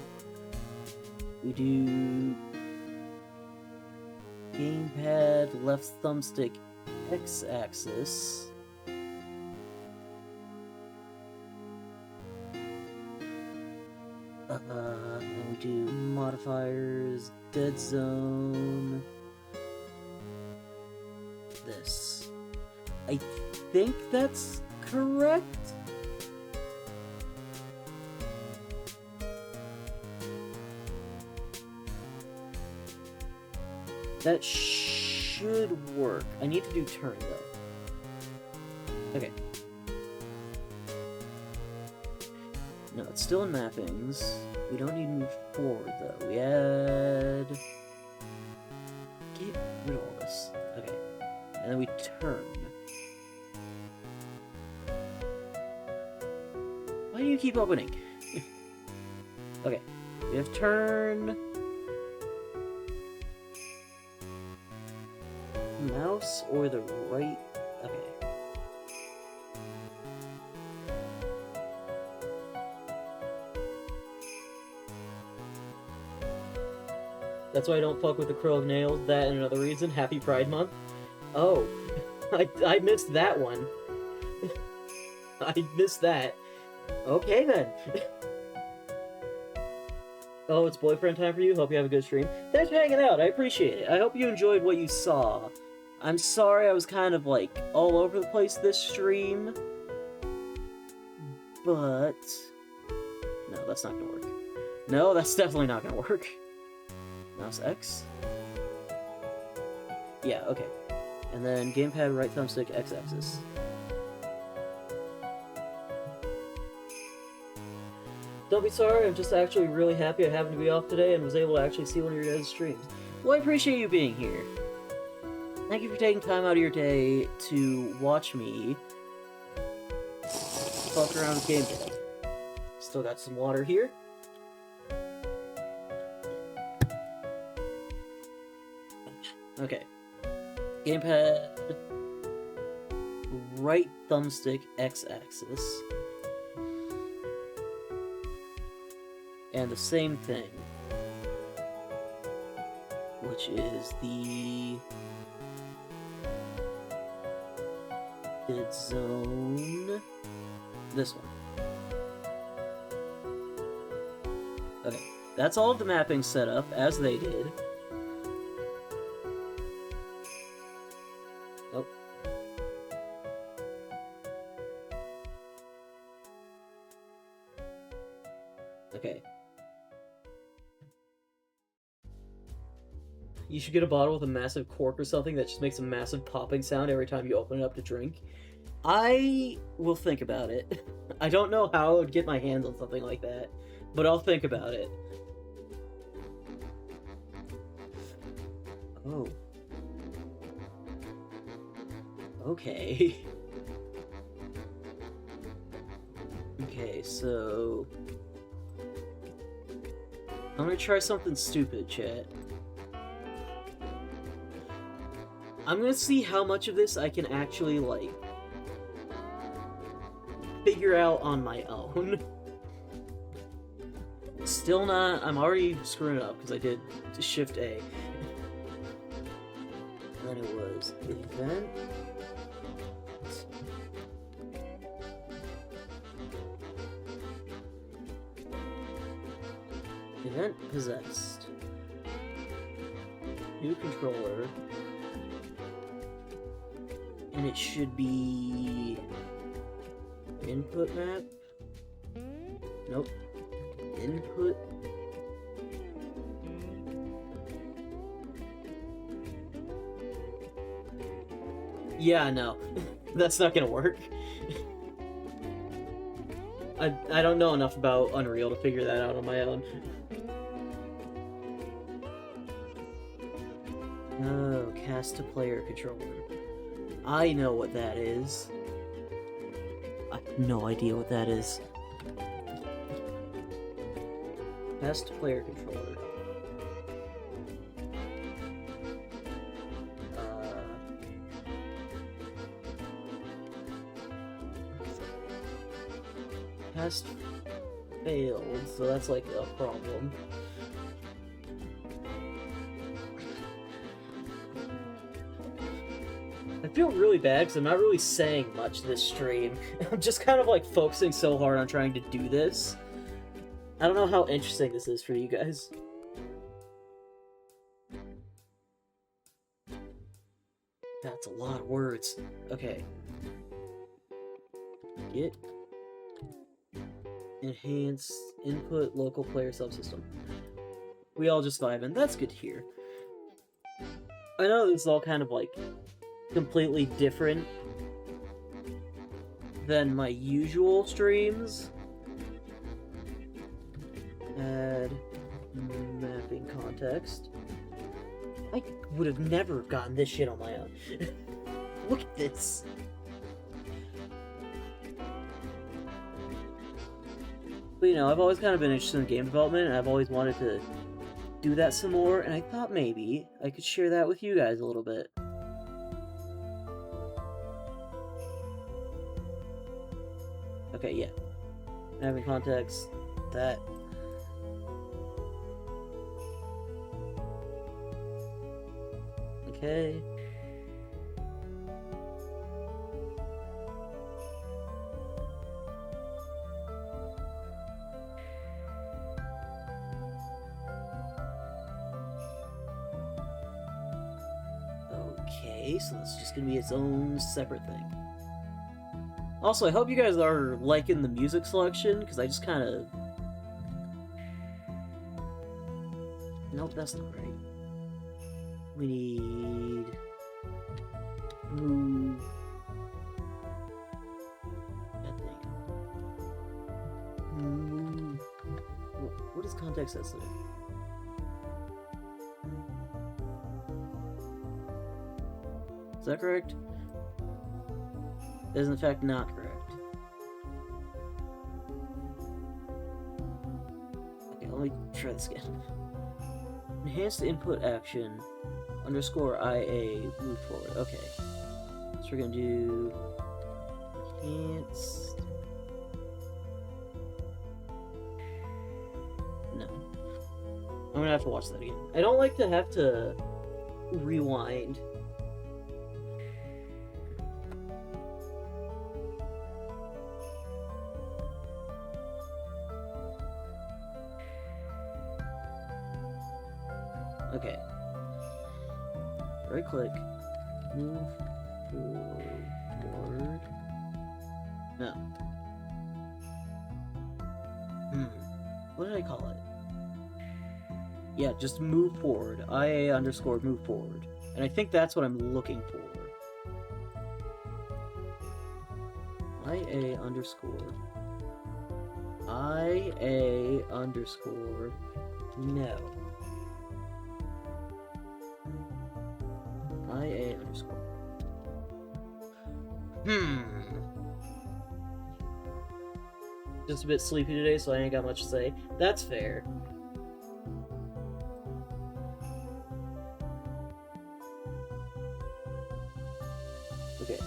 we do gamepad, left thumbstick, x-axis. Then we do modifiers, dead zone. This. I think that's correct. That should work. I need to do turn, though. Okay. No, it's still in mappings. We don't need to move forward, though. We add... Get rid of all this. Okay. And then we turn. Why do you keep opening? Okay. We have turn... Mouse or the right? Okay. That's why I don't fuck with the Crow of Nails. That and another reason. Happy Pride Month. Oh, I missed that one. I missed that. Okay then. Oh, it's boyfriend time for you? Hope you have a good stream. Thanks for hanging out, I appreciate it. I hope you enjoyed what you saw. I'm sorry I was kind of, like, all over the place this stream. But... No, that's not gonna work. No, that's definitely not gonna work. Mouse X? Yeah, okay. And then gamepad, right thumbstick, x-axis. Don't be sorry, I'm just actually really happy I happened to be off today and was able to actually see one of your guys' streams. Well, I appreciate you being here. Thank you for taking time out of your day to watch me fuck around with gameplay. Still got some water here. Okay. Gamepad, right thumbstick, x-axis. And the same thing, which is the dead zone, this one. Okay, that's all of the mapping set up, as they did. Oh. Okay. You should get a bottle with a massive cork or something that just makes a massive popping sound every time you open it up to drink. I will think about it. I don't know how I would get my hands on something like that, but I'll think about it. Oh. Okay. Okay, so... I'm gonna try something stupid, chat. I'm gonna see how much of this I can actually, like, figure out on my own. Still not... I'm already screwing it up, because I did Shift A. And then it was event... Event possessed. New controller. And it should be... Input map? Nope. Input? Yeah, no. That's not gonna work. I don't know enough about Unreal to figure that out on my own. Oh, cast to player controller. I know what that is. I have no idea what that is. Best player controller. Test failed, so that's like a problem. I feel really bad because I'm not really saying much this stream. I'm just kind of like focusing so hard on trying to do this. I don't know how interesting this is for you guys. That's a lot of words. Okay. Get enhanced input local player subsystem. We all just vibing. That's good to hear. I know this is all kind of like completely different than my usual streams. Add mapping context. I would have never gotten this shit on my own. Look at this. But you know, I've always kind of been interested in game development, and I've always wanted to do that some more, and I thought maybe I could share that with you guys a little bit. Okay, yeah. Having context, that. Okay. Okay, so that's just gonna be its own separate thing. Also, I hope you guys are liking the music selection, because I just kind of... Nope, that's not right. We need... Move... That thing. Move... What is context sensitive? Is that correct? That is in fact not correct. Okay, let me try this again. Enhanced input action underscore IA move forward. Okay. So we're gonna do enhanced. No. I'm gonna have to watch that again. I don't like to have to rewind. Okay. Right click. Move forward. No. What did I call it? Yeah, just move forward. IA underscore move forward. And I think that's what I'm looking for. IA underscore. IA underscore. No. IA underscore. Just a bit sleepy today, so I ain't got much to say. That's fair. Okay.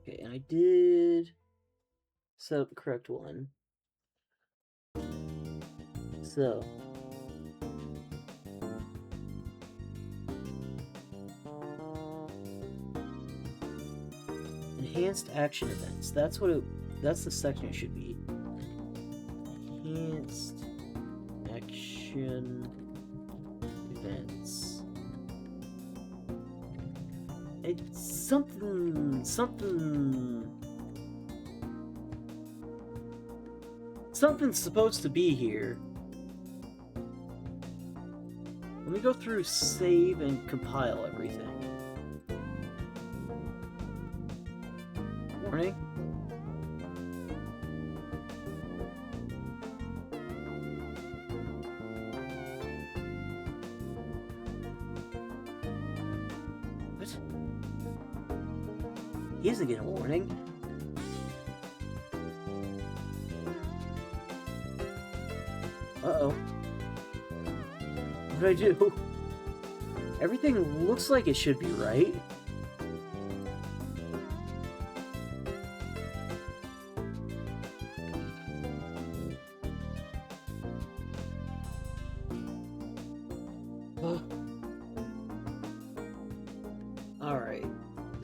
Okay, and I did set up the correct one. So, enhanced action events. That's the section it should be. Enhanced action events. It's something's supposed to be here. Let me go through save and compile everything. Warning. He doesn't get a warning. Uh-oh. What did I do? Everything looks like it should be right. Alright.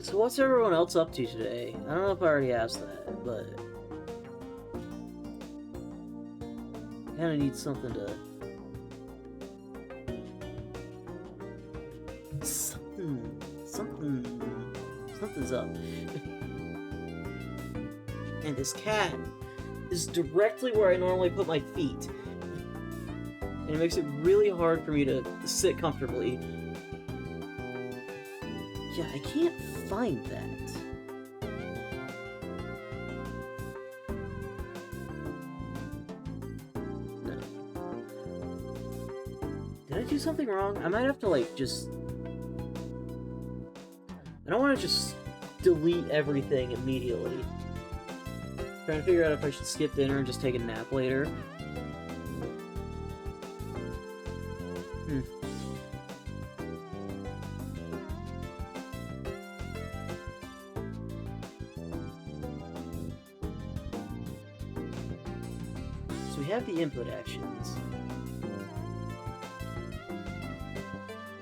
So what's everyone else up to today? I don't know if I already asked that, but... kinda need something to... Something's up. And this cat is directly where I normally put my feet. And it makes it really hard for me to sit comfortably. Yeah, I can't find that. No. Did I do something wrong? I might have to, like, just... I don't want to just delete everything immediately. Trying to figure out if I should skip dinner and just take a nap later. So we have the input actions.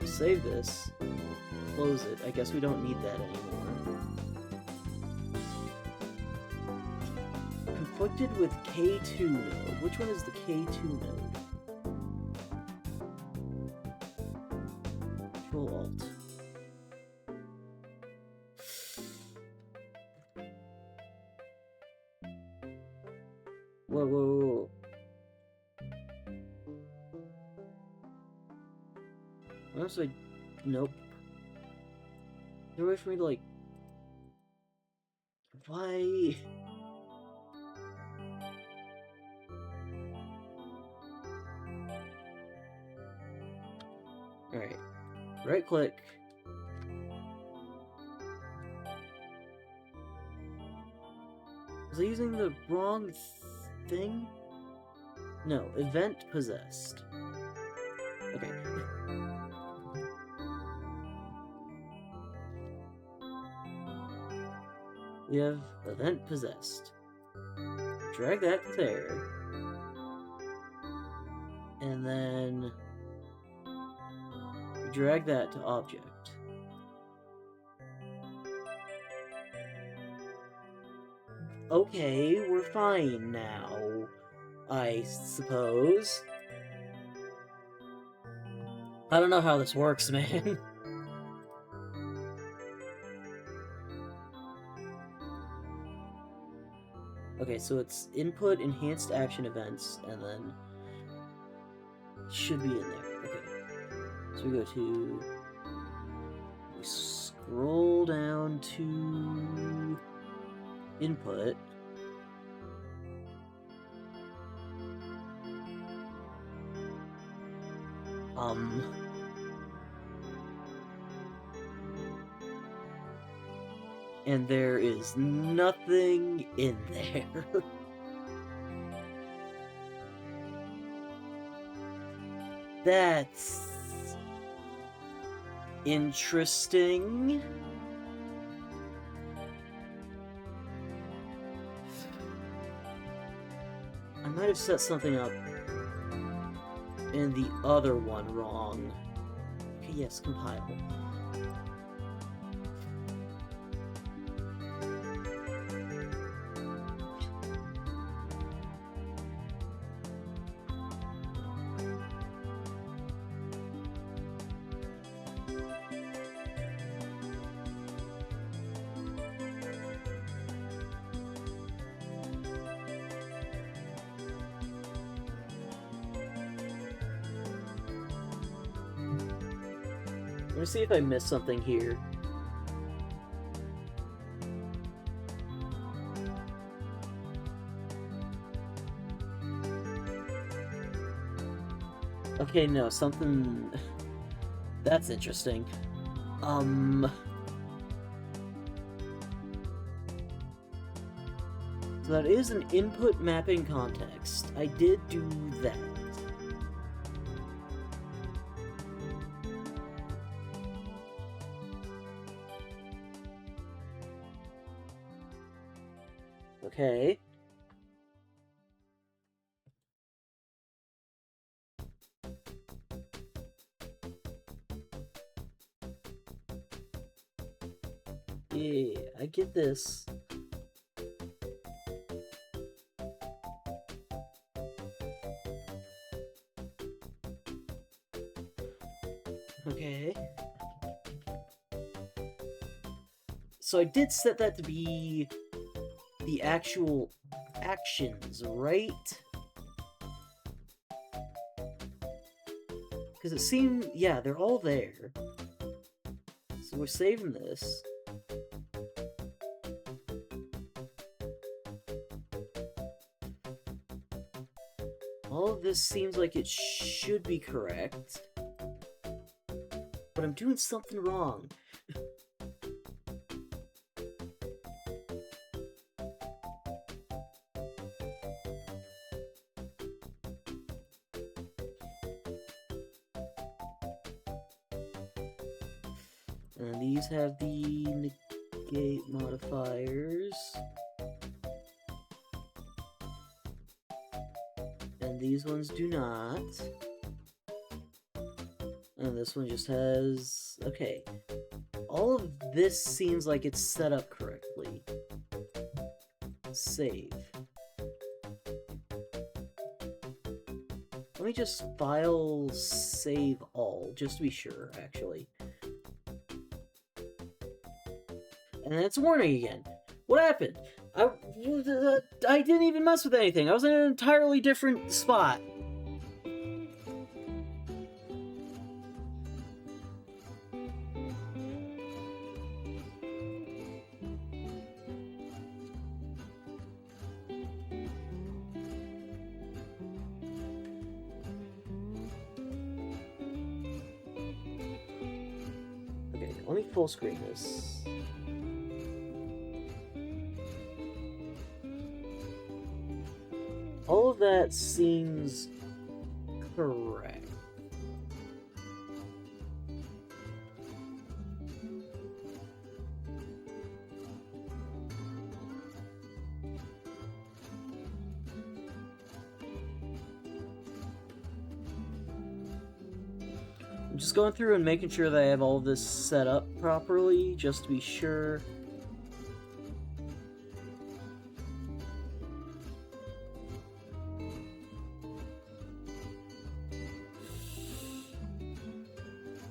Save this. Close it. I guess we don't need that anymore. Conflicted with K2 node. Which one is the K2 node? Control Alt. Whoa, whoa, whoa. What else did I... Nope. Is there a way for me to, like... Why... Alright. Right click. Was I using the wrong thing? No, event possessed. Okay. We have event possessed. Drag that to there. And then drag that to object. Okay, we're fine now, I suppose. I don't know how this works, man. Okay, so it's input, enhanced action events, and then should be in there. Okay. So we go to... we scroll down to... input. And there is nothing in there. That's interesting. I might have set something up in the other one wrong. Okay, yes, compile. Let me see if I missed something here. Okay, no, something... That's interesting. So that is an input mapping context. I did do that. Okay. Yeah, I get this. Okay. So I did set that to be the actual actions, right? Because it seemed, yeah, they're all there. So we're saving this. All of this seems like it should be correct. But I'm doing something wrong. And these have the negate modifiers. And these ones do not. And this one just has... Okay. All of this seems like it's set up correctly. Save. Let me just file save all, just to be sure, actually. And then it's warning again. What happened? I didn't even mess with anything. I was in an entirely different spot. Okay, let me full screen this. All of that seems correct. I'm just going through and making sure that I have all of this set up properly, just to be sure.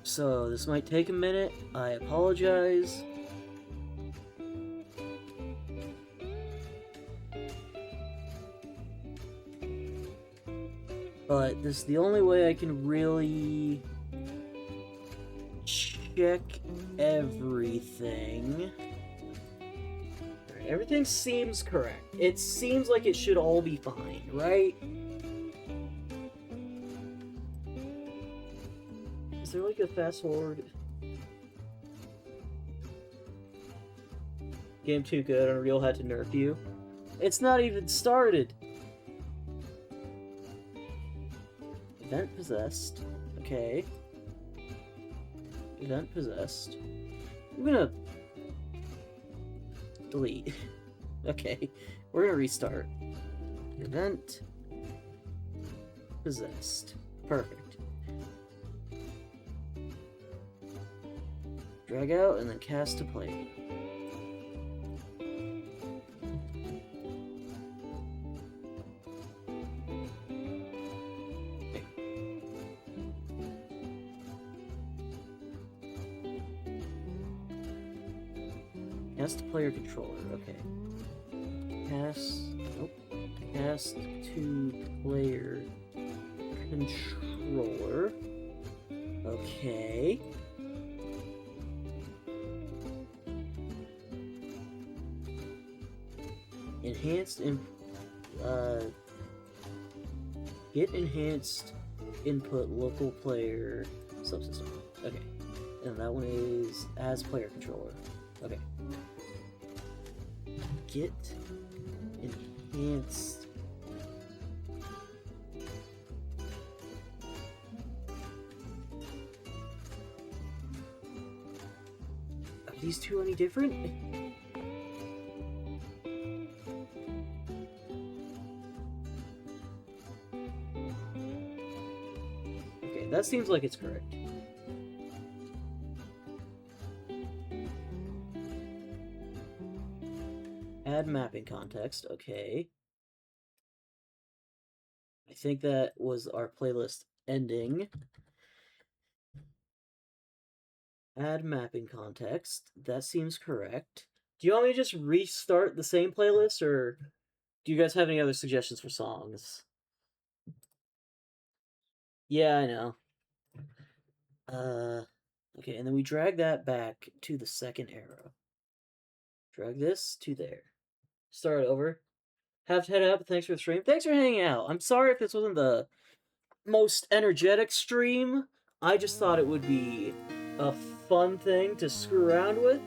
So, this might take a minute. I apologize. But this is the only way I can really check everything. Alright, everything seems correct. It seems like it should all be fine, right? Is there like a fast forward? Game too good, Unreal had to nerf you. It's not even started! Event possessed. Okay. Event possessed. I'm gonna... delete. Okay. We're gonna restart. Event possessed. Perfect. Drag out and then cast to play. Cast player controller, okay. Cast to player controller. Okay. Enhanced get enhanced input local player subsystem. Okay. And that one is as player controller. Okay. Get It's... Are these two any different? Okay, that seems like it's correct. Add mapping context, okay. I think that was our playlist ending. Add mapping context, that seems correct. Do you want me to just restart the same playlist, or do you guys have any other suggestions for songs? Yeah, I know. Okay, and then we drag that back to the second arrow. Drag this to there. Start over. Have to head up. Thanks for the stream. Thanks for hanging out. I'm sorry if this wasn't the most energetic stream. I just thought it would be a fun thing to screw around with.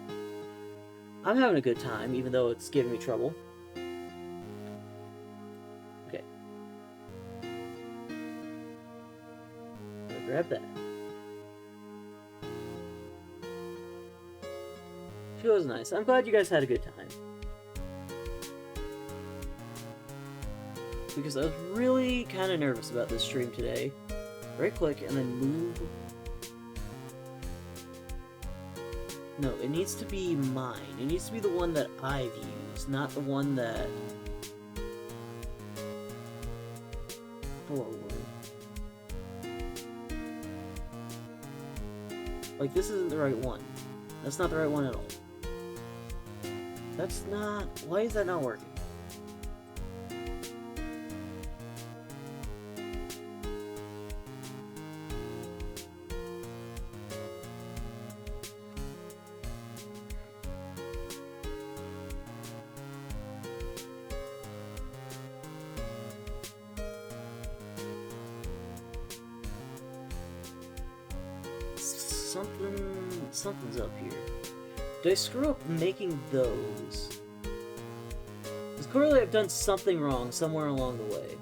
I'm having a good time, even though it's giving me trouble. Okay. Grab that. Feels nice. I'm glad you guys had a good time. Because I was really kind of nervous about this stream today. Right click and then move. No, it needs to be mine. It needs to be the one that I've used, not the one that... Forward. Like, this isn't the right one. That's not the right one at all. That's not... Why is that not working? Something's up here. Did I screw up making those? Because clearly I've done something wrong somewhere along the way.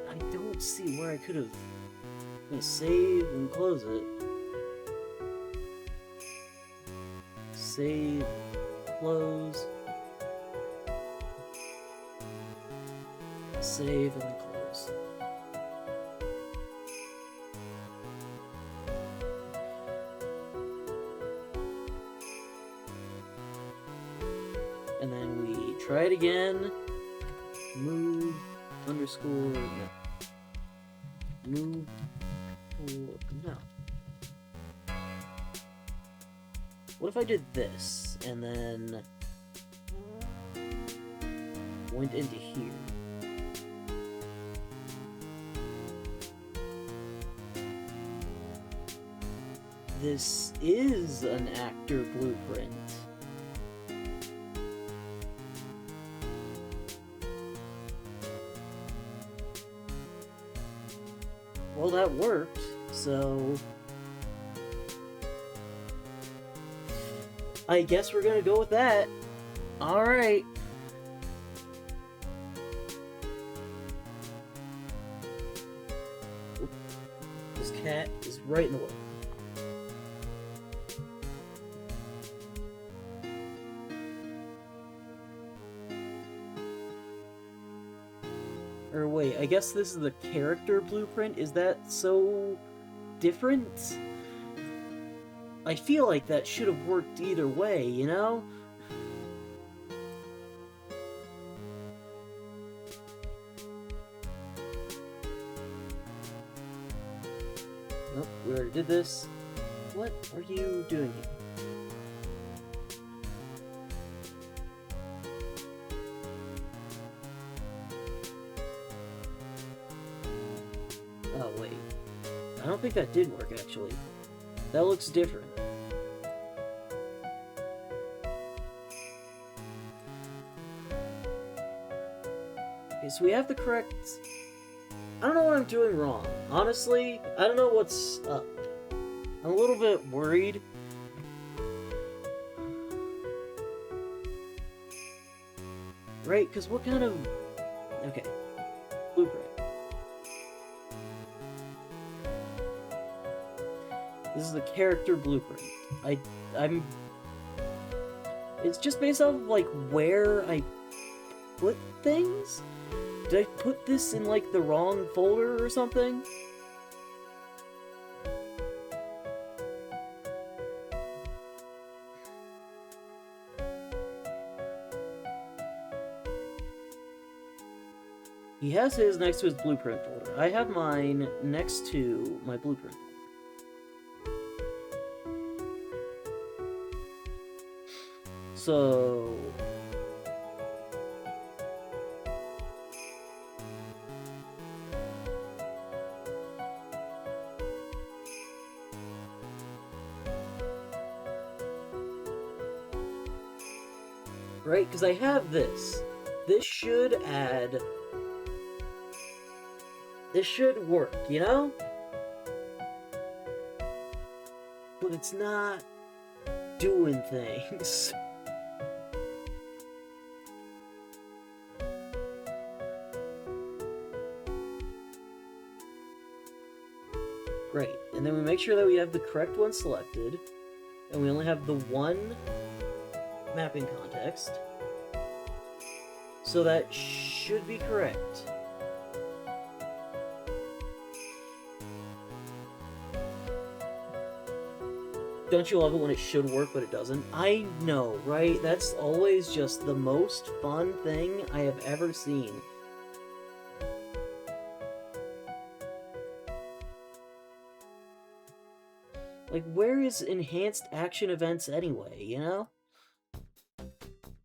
I don't see where I could have... I'm gonna save and close it. Save, close, save, and then close. And then we try it again. Move, underscore, no. Move, or, no. What if I did this, and then went into here? This is an actor blueprint. Well, that worked, so... I guess we're gonna go with that. Alright. This cat is right in the way. Or wait, I guess this is the character blueprint? Is that so different? I feel like that should have worked either way, you know? Nope, we already did this. What are you doing here? Oh, wait. I don't think that did work, actually. That looks different. Okay, so we have the correct... I don't know what I'm doing wrong. Honestly, I don't know what's up. I'm a little bit worried. Right? Because what kind of... Okay. Blueprint. This is the character blueprint. I'm... It's just based off of, like, where I put things? Did I put this in, like, the wrong folder or something? He has his next to his blueprint folder. I have mine next to my blueprint folder. So... Right? Because I have this. This should add... This should work, you know? But it's not doing things. Great. And then we make sure that we have the correct one selected. And we only have the one mapping context. So that should be correct. Don't you love it when it should work but it doesn't? I know, right? That's always just the most fun thing I have ever seen. Like, where is enhanced action events anyway, you know?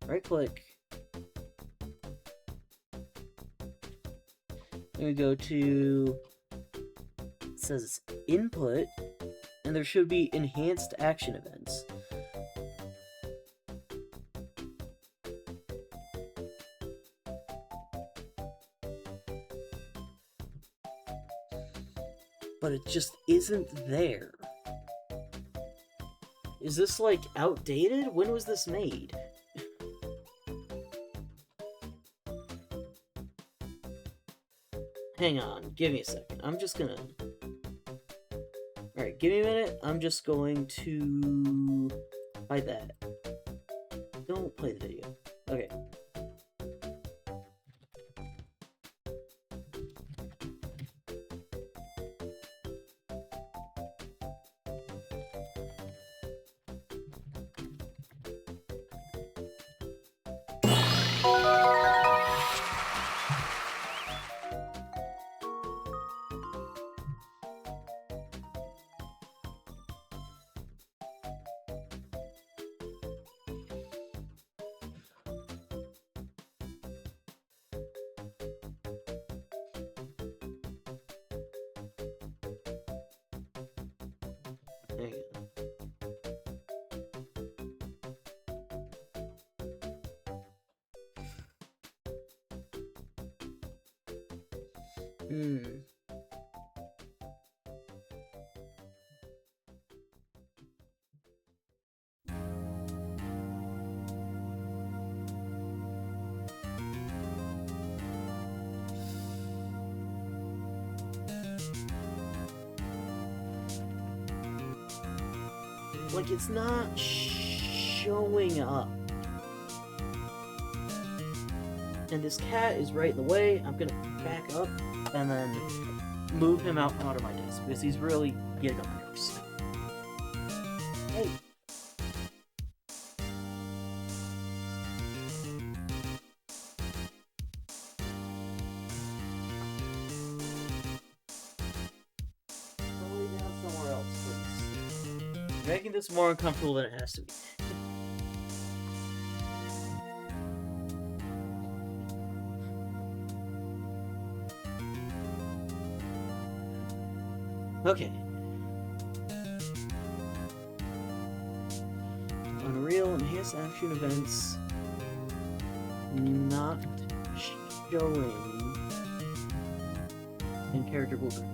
Right click. Then we go to... It says input. And there should be enhanced action events. But it just isn't there. Is this, like, outdated? When was this made? Hang on, give me a second. I'm just gonna... Alright, give me a minute. I'm just going to hide that. Don't play the video. Okay. There you go. Like, it's not showing up. And this cat is right in the way. I'm gonna back up and then move him out of my desk because he's really getting on my nerves. Hey. Go lay down somewhere else, please. Making this more uncomfortable than it has to be. Okay. Unreal enhanced action events not showing. and character blueprint.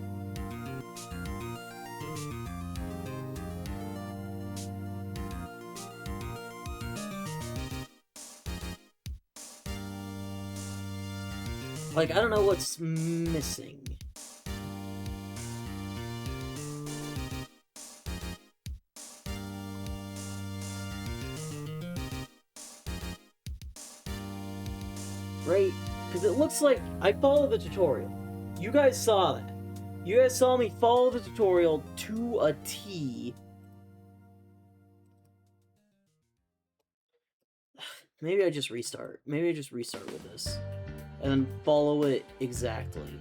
Like, I don't know what's missing. Right? Because it looks like I followed the tutorial. You guys saw that. You guys saw me follow the tutorial to a T. Maybe I just restart. Maybe I just restart with this. And then follow it exactly.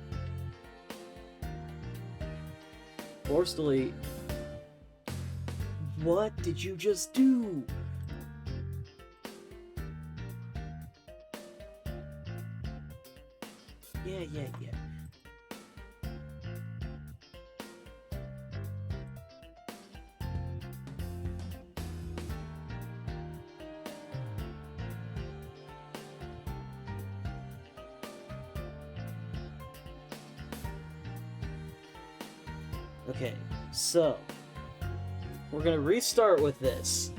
Force delete. What did you just do? Yeah. Okay, so we're gonna restart with this.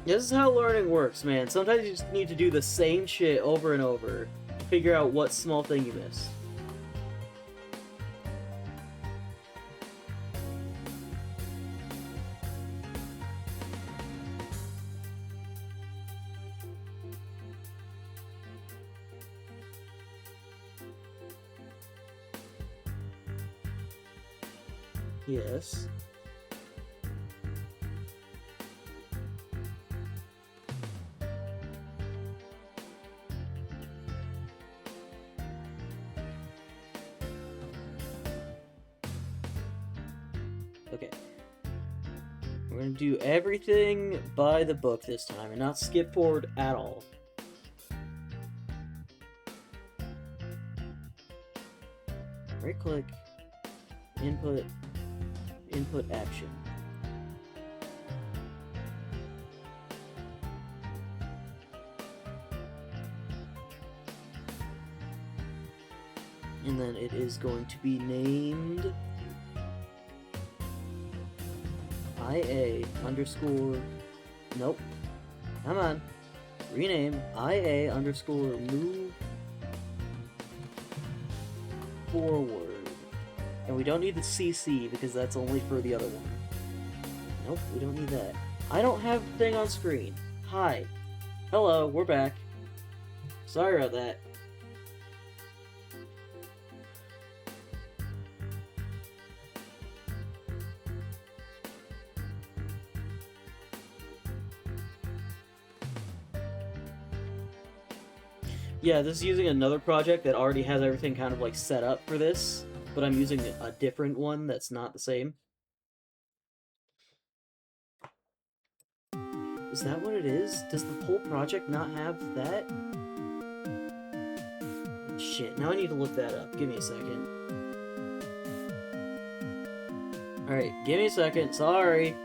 This is how learning works, man. Sometimes you just need to do the same shit over and over to figure out what small thing you missed. Yes. Okay. We're gonna do everything by the book this time and not skip forward at all. Right click, input action. And then it is going to be named IA underscore, nope, come on, rename IA underscore move forward. And we don't need the CC because that's only for the other one. Nope, we don't need that. I don't have the thing on screen. Hi. Hello, we're back. Sorry about that. Yeah, this is using another project that already has everything kind of like set up for this, but I'm using a different one that's not the same. Is that what it is? Does the whole project not have that? Shit, now I need to look that up. Give me a second. Alright, give me a second. Sorry.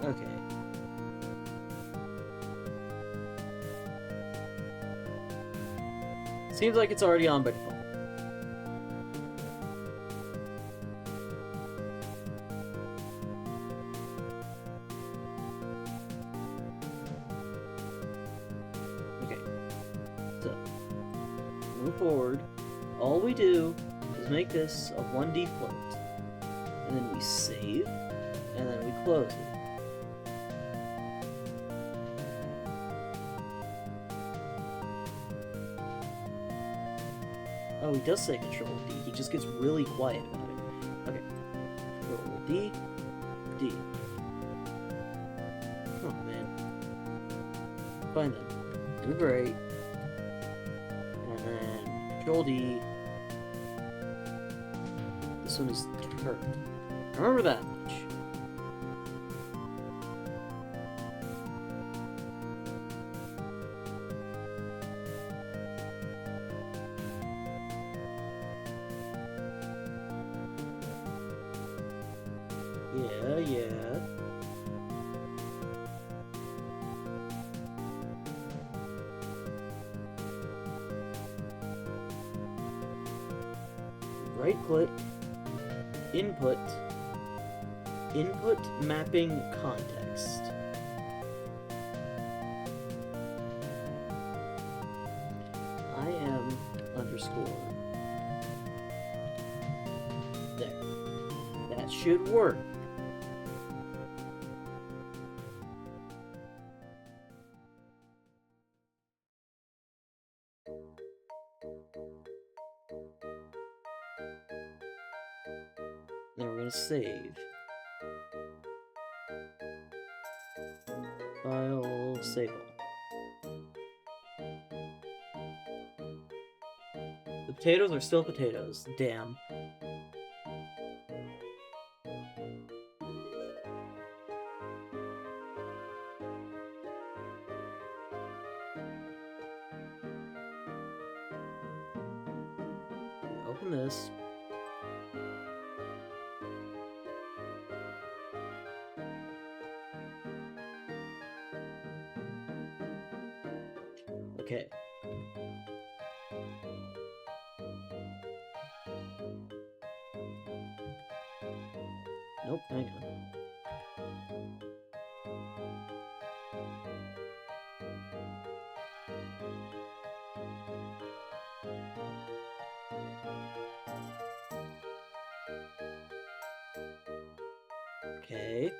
Okay. Seems like it's already on by default. Okay. So, move forward. All we do is make this a 1D float. And then we save, and then we close it. Oh, he does say Control D. He just gets really quiet about it. Okay. Control D. D. Oh, man. Fine then. Move right. And then Control D. This one is turned. Remember that much. Yeah. Right click, input mapping context. I am underscore. There. That should work. Then we're gonna save. File, save all. The potatoes are still potatoes. Damn. Open this. Okay. Nope, hang on. Okay.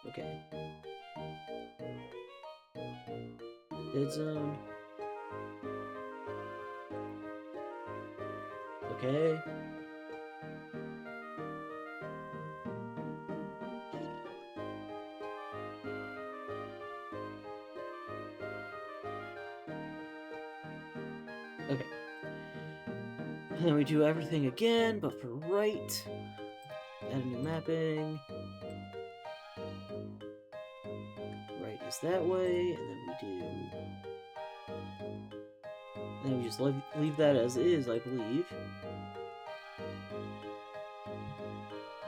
Okay. Dead zone. Okay. Okay. And then we do everything again, but for right. Add a new mapping. Right is that way, and then we do. And then we just leave that as is, I believe.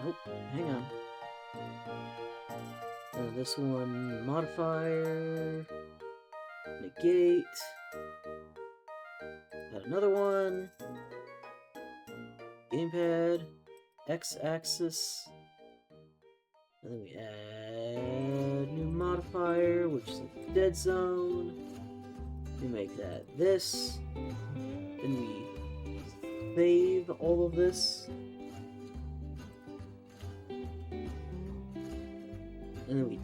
Nope, hang on. This one, modifier, negate. Add another one. Gamepad, x-axis. And then we add new modifier, which is a dead zone. We make that this. Then we save all of this. And then we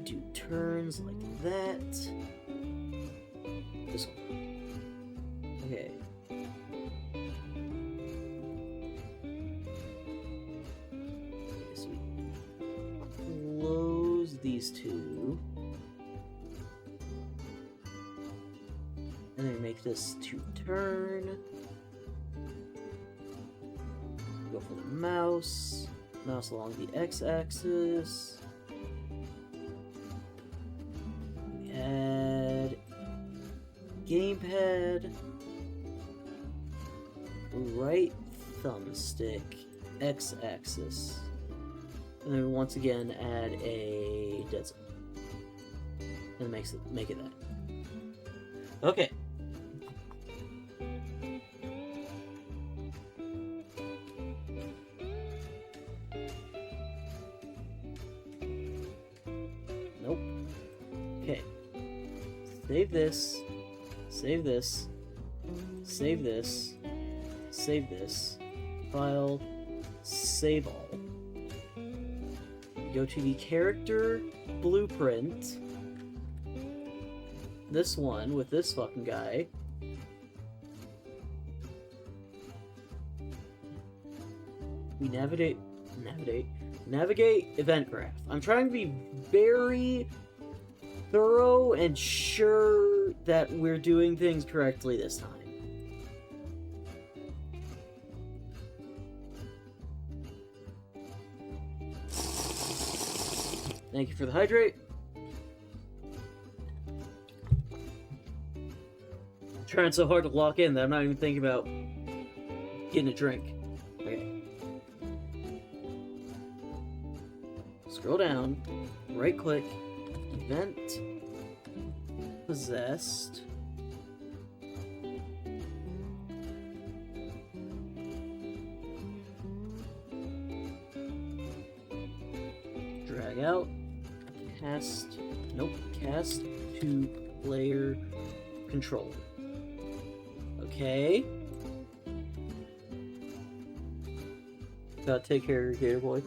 do turns like that. This one. Okay. So we close these two. And then we make this to turn. Go for the mouse. Mouse along the x-axis. Add gamepad, right thumbstick, x-axis, and then once again add a dead zone, and make it that. Okay. Nope. Okay. Save this, save this, save this, save this, file, save all. Go to the character blueprint, this one with this fucking guy. We navigate event graph. I'm trying to be very thorough and sure that we're doing things correctly this time. Thank you for the hydrate. trying so hard to lock in that I'm not even thinking about getting a drink. Okay. Scroll down, right click, event, possessed. Drag out, cast, nope, cast to player controller. Okay. Gotta take care of your gator boy.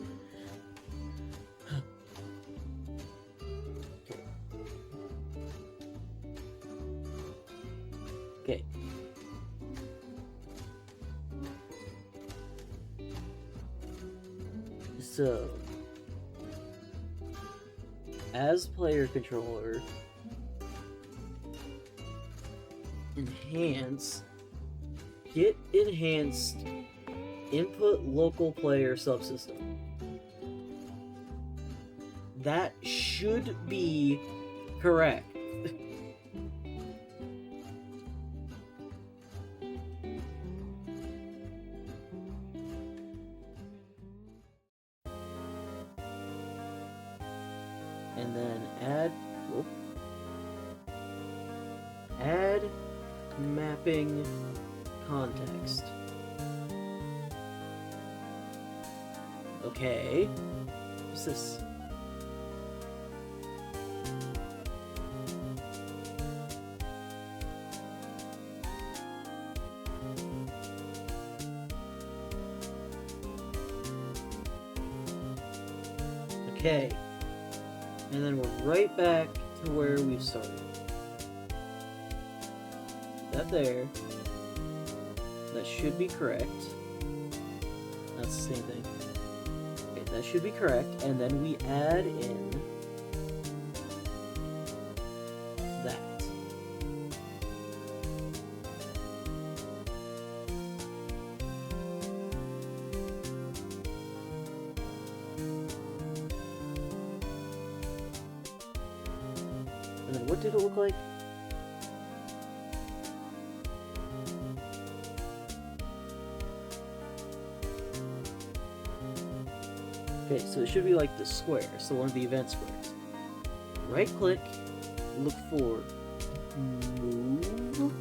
Okay. So, as player controller, enhance, get enhanced input local player subsystem. That should be correct. And then add mapping context. Okay. What's this? Okay. And then we're right back to where we started. That there. That should be correct. That's the same thing. Okay, that should be correct. And then we add in that. And then what did it look like? Okay, so it should be like the square, so one of the event squares. Right click, look for move.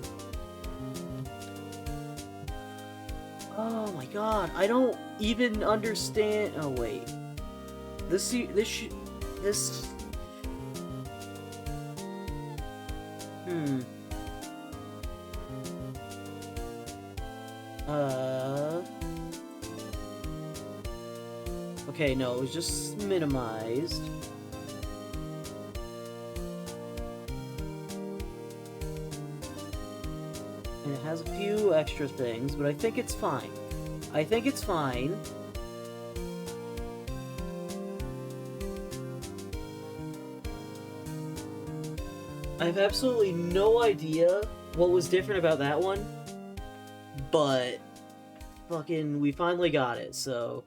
Oh my god, I don't even understand. Oh wait, this. Okay, no, it was just minimized. And it has a few extra things, but I think it's fine. I think it's fine. I have absolutely no idea what was different about that one, but fucking we finally got it, so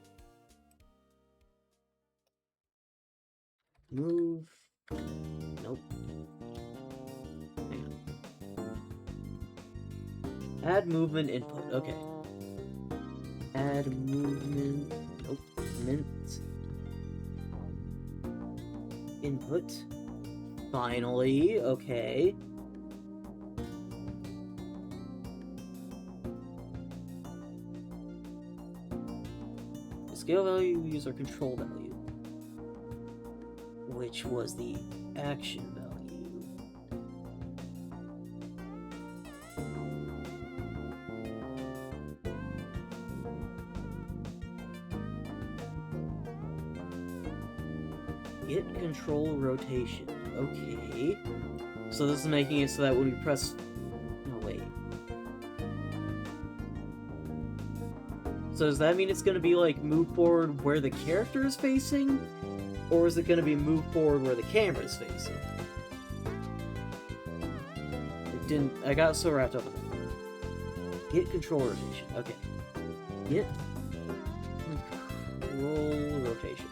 move. Nope. Hang on. Add movement input. Okay. Add movement. Nope. Mint. Input. Finally. Okay. The scale value we use our control value, which was the action value. Get control rotation. Okay. So this is making it so that when we press... No, wait. So does that mean it's going to be like move forward where the character is facing? Or is it going to be move forward where the camera is facing? It didn't... I got so wrapped up in it. Get control rotation. Okay. Get control rotation.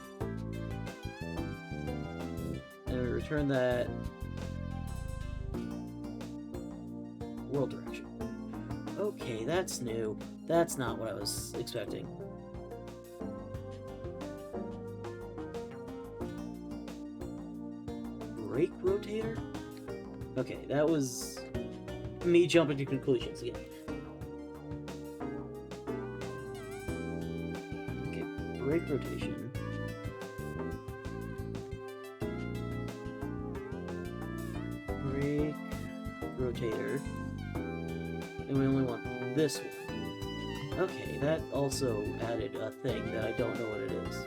And we return that. world direction. Okay, that's new. That's not what I was expecting. Brake rotator? Okay, that was me jumping to conclusions again. Okay, brake rotation. Brake rotator. And we only want this one. Okay, that also added a thing that I don't know what it is.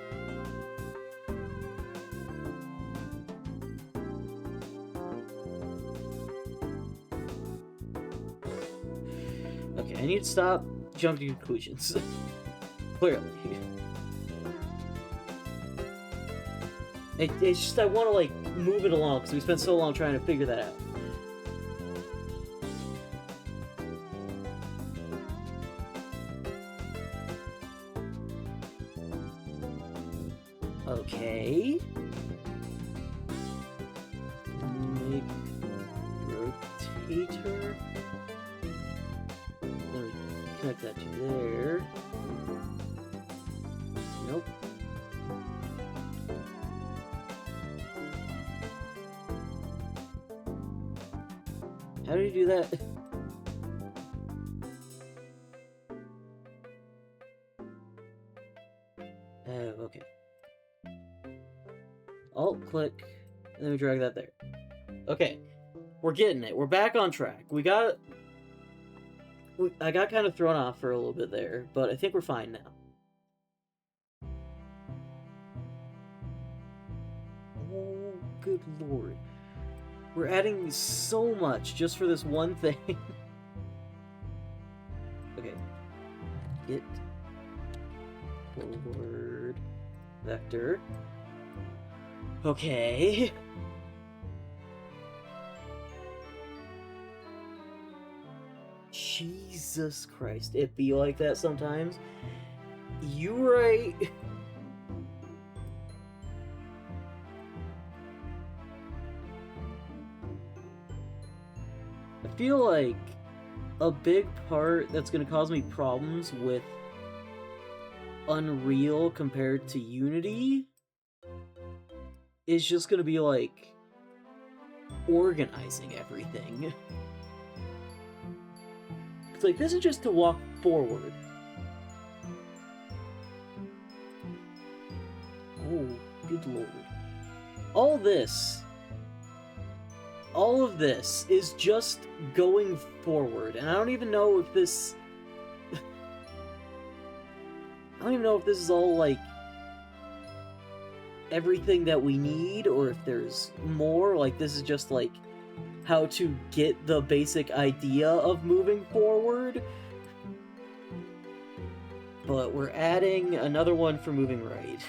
Okay, I need to stop jumping to conclusions. Clearly. It's just I want to, like, move it along, because we spent so long trying to figure that out. Okay. Make rotator. Then we connect that to there. Nope. How do you do that? Oh, okay. Alt click, and then we drag that there. Okay, we're getting it. We're back on track. I got kind of thrown off for a little bit there, but I think we're fine now. Oh, good lord. We're adding so much just for this one thing. Okay. Get forward vector. Okay. Jesus Christ, it be like that sometimes. You right. I feel like a big part that's gonna cause me problems with Unreal compared to Unity is just gonna be like organizing everything. It's like, this is just to walk forward. Oh, good lord. All of this is just going forward, and I don't even know if this... I don't even know if this is all, like, everything that we need, or if there's more. Like, this is just, like, how to get the basic idea of moving forward. But we're adding another one for moving right.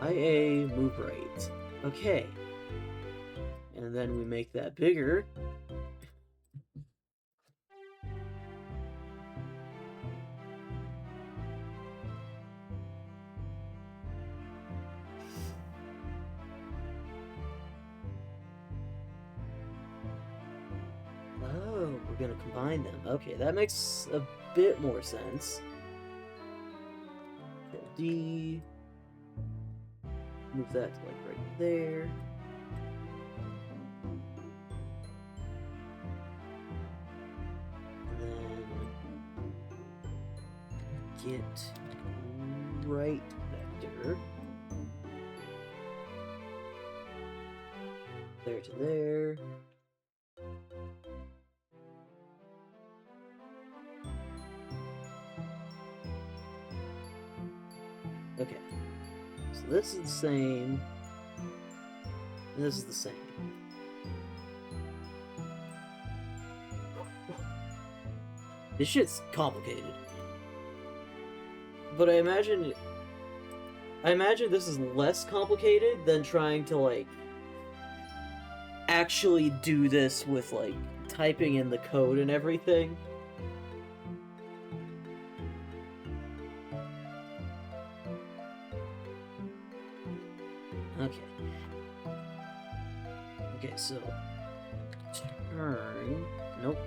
IA, move right. Okay. And then we make that bigger. Oh, we're gonna combine them. Okay, that makes a bit more sense. Control D. Move that to, like, right there. And then get right vector. There to there. Okay. So this is the same. And this is the same. This shit's complicated. But I imagine this is less complicated than trying to, like, actually do this with, like, typing in the code and everything. Okay. turn. Nope.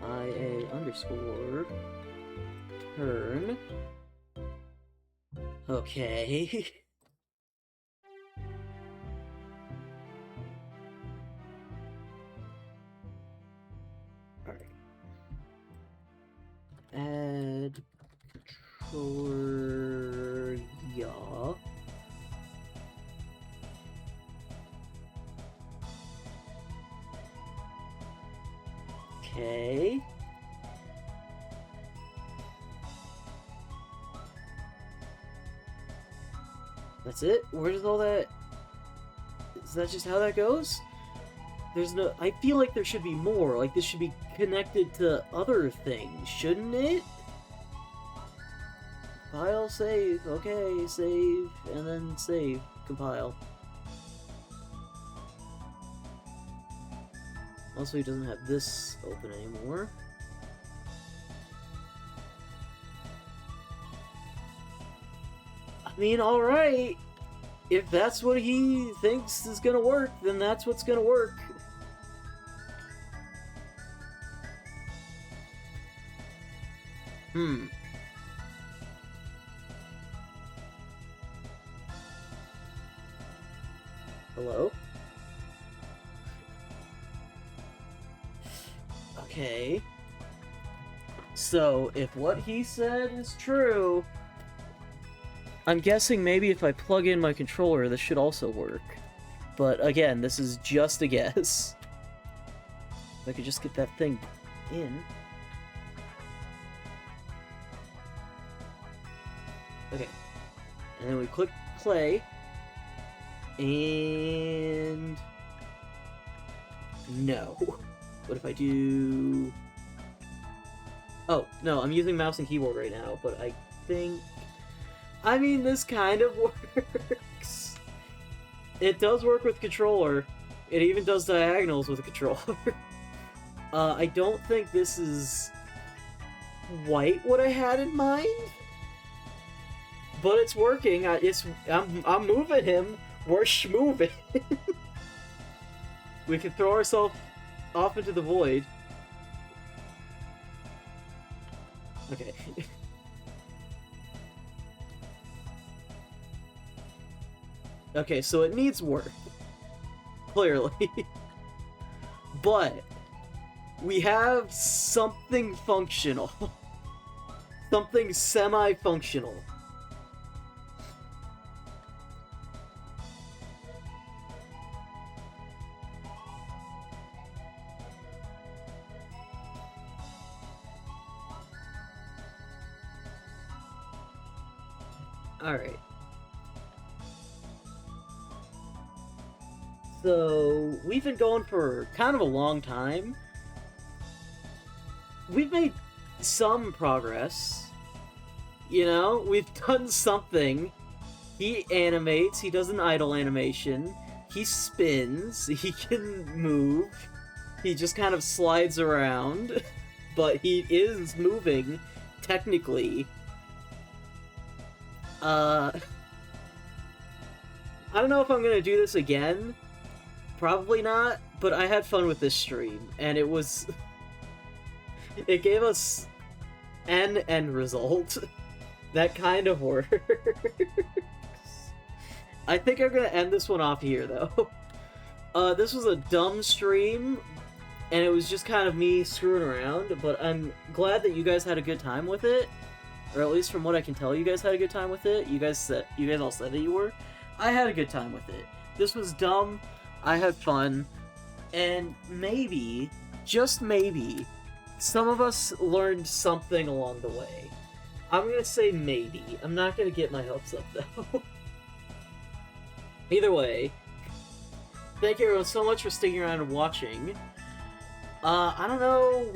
IA underscore turn. Okay. Alright. Add controller. Yeah. Okay. That's it? Where does all that... Is that just how that goes? There's no... I feel like there should be more. Like, this should be connected to other things, shouldn't it? Compile, save. Okay, save, and then save. Compile. Also, he doesn't have this open anymore. I mean, alright. If that's what he thinks is gonna work, then that's what's gonna work. Hello? Okay. So, if what he said is true, I'm guessing maybe if I plug in my controller, this should also work. But again, this is just a guess. If I could just get that thing in. Okay. And then we click play. And... no. What if I do... Oh, no, I'm using mouse and keyboard right now, but I think... I mean, this kind of works. It does work with controller. It even does diagonals with a controller. I don't think this is quite what I had in mind. But it's working. I'm moving him. We're schmoving. We can throw ourselves off into the void. Okay. Okay, so it needs work. Clearly. But we have something functional. Something semi-functional. Alright. So, we've been going for kind of a long time. We've made some progress. You know, we've done something. He animates, he does an idle animation, he spins, he can move, he just kind of slides around, but he is moving, technically. I don't know if I'm gonna do this again. Probably not, but I had fun with this stream, and it was... it gave us an end result. That kind of works. I think I'm gonna end this one off here, though. This was a dumb stream, and it was just kind of me screwing around, but I'm glad that you guys had a good time with it. Or at least from what I can tell, you guys had a good time with it. You guys all said that you were. I had a good time with it. This was dumb. I had fun. And maybe, just maybe, some of us learned something along the way. I'm gonna say maybe. I'm not gonna get my hopes up, though. Either way, thank you everyone so much for sticking around and watching. I don't know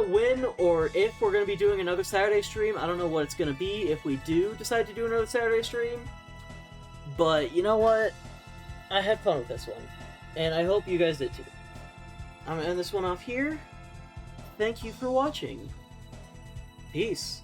when or if we're going to be doing another Saturday stream. I don't know what it's going to be if we do decide to do another Saturday stream. But you know what? I had fun with this one. And I hope you guys did too. I'm going to end this one off here. Thank you for watching. Peace.